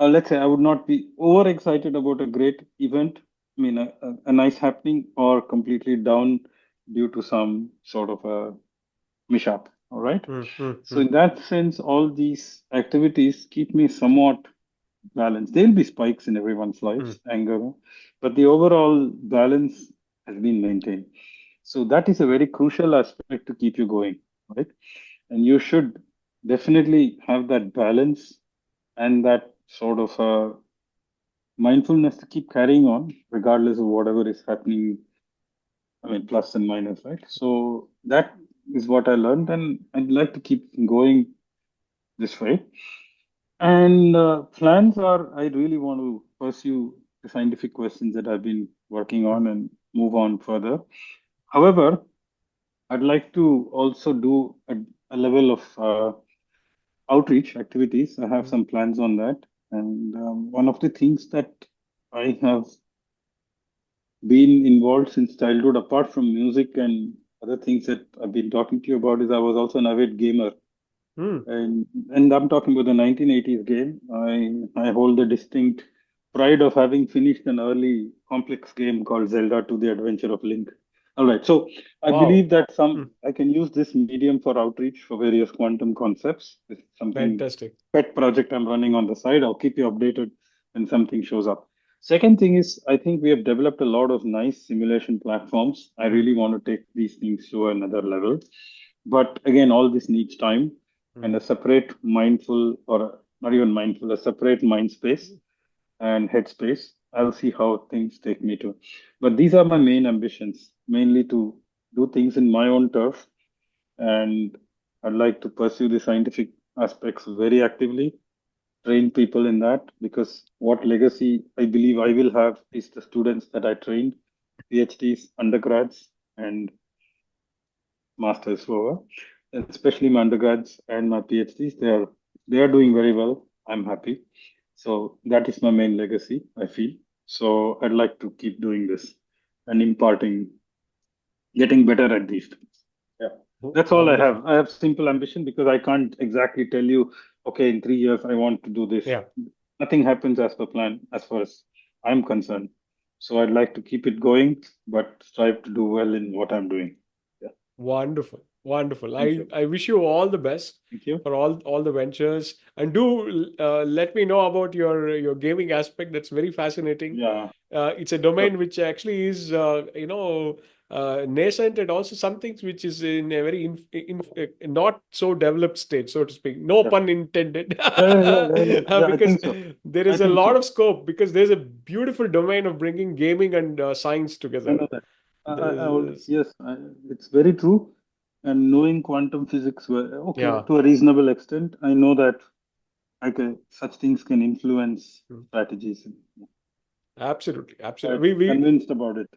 let's say, I would not be overexcited about a great event, I mean, a nice happening, or completely down due to some sort of a mishap. All right. Mm, mm, So, mm, in that sense, all these activities keep me somewhat balanced. There'll be spikes in everyone's mm. lives, anger, but the overall balance has been maintained. So that is a very crucial aspect to keep you going, right? And you should definitely have that balance and that sort of mindfulness to keep carrying on, regardless of whatever is happening. I mean, plus and minus, right? So that is what I learned, and I'd like to keep going this way. And plans are, I really want to pursue the scientific questions that I've been working Mm, on and move on further. However, I'd like to also do a level of outreach activities. I have mm, some plans on that. And one of the things that I have been involved since childhood, apart from music and other things that I've been talking to you about, is I was also an avid gamer. mm. And I'm talking about the 1980s game. I hold the distinct pride of having finished an early complex game called Zelda to the Adventure of Link. All right, so I Wow. believe that Mm, I can use this medium for outreach for various quantum concepts. It's something fantastic. pet project I'm running on the side. I'll keep you updated when something shows up. Second thing is, I think we have developed a lot of nice simulation platforms. I Mm, really want to take these things to another level. But again, all this needs time and mm, a separate mindful, or not even mindful, a separate mind space and headspace. I'll see how things take me to. But these are my main ambitions, mainly to do things in my own turf. And I'd like to pursue the scientific aspects very actively, train people in that, because what legacy I believe I will have is the students that I trained, PhDs, undergrads, and masters over, and especially my undergrads and my PhDs. They are doing very well. I'm happy. So that is my main legacy, I feel. So I'd like to keep doing this and imparting, getting better at these things. Yeah. That's all I wonderful. have. I have simple ambition because I can't exactly tell you, okay, in 3 years I want to do this. Yeah. Nothing happens as per plan as far as I'm concerned. So I'd like to keep it going, but strive to do well in what I'm doing. Yeah. Wonderful, wonderful. Thank I you. I wish you all the best Thank you. for all the ventures, and do let me know about your gaming aspect. That's very fascinating. Yeah. It's a Sure. domain which actually is nascent, and also something which is in a very not so developed state, so to speak. No Yeah. pun intended. Yeah, I Because think so. there I is a think lot so. of scope, because there's a beautiful domain of bringing gaming and science I together. know that. There's, Yes, it's very true. And knowing quantum physics, okay, yeah. to a reasonable extent, I know that such things can influence strategies. Absolutely, Quite absolutely. convinced about it.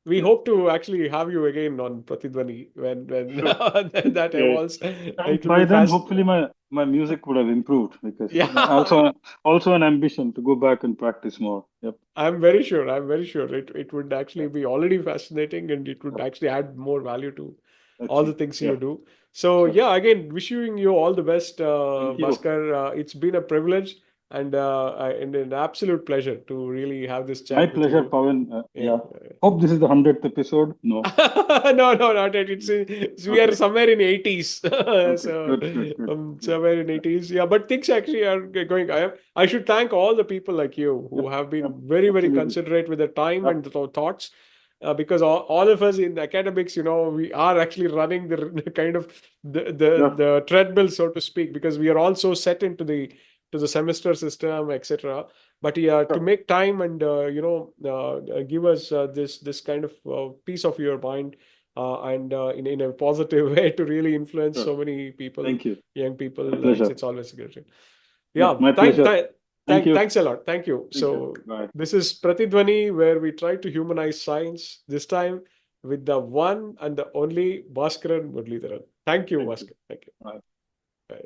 We Yeah. hope to actually have you again on Pratidwani when Sure. that Yeah. evolves. And It will by be then, fast. hopefully, my music would have improved because Yeah, also an ambition to go back and practice more. Yep. I'm very sure. I'm very sure it would actually be already fascinating, and it would actually add more value to Let's all the see. things you Yeah. do. So Sure. yeah, again, wishing you all the best, Thank you. Bhaskar. It's been a privilege and an absolute pleasure to really have this My chat with pleasure, you. Pawan. Yeah. Yeah. Hope this is the 100th episode. No. No, no, not yet. We are Okay. somewhere in 80s. Okay. So Good. Good. somewhere in 80s. Yeah, but things actually are going. I should thank all the people like you who Yep. have Yep. been very, very Absolutely. considerate with their time Yep. and the thoughts. Because all of us in academics, we are actually running the kind of Yep. the treadmill, so to speak, because we are all so set into the semester system, etc. But yeah, to Sure. make time and give us this kind of peace of your mind, and in a positive way, to really influence Sure. so many people, Thank you. young My people. It's pleasure. always great. Yeah. Yeah, My pleasure. Thank you. thanks a lot. Thank you. Thank you. So Bye. this is Pratidwani, where we try to humanize science. This time with the one and the only Bhaskaran Muralidharan. Thank you, Thank you. Bhaskar. Thank you. Bye. Bye.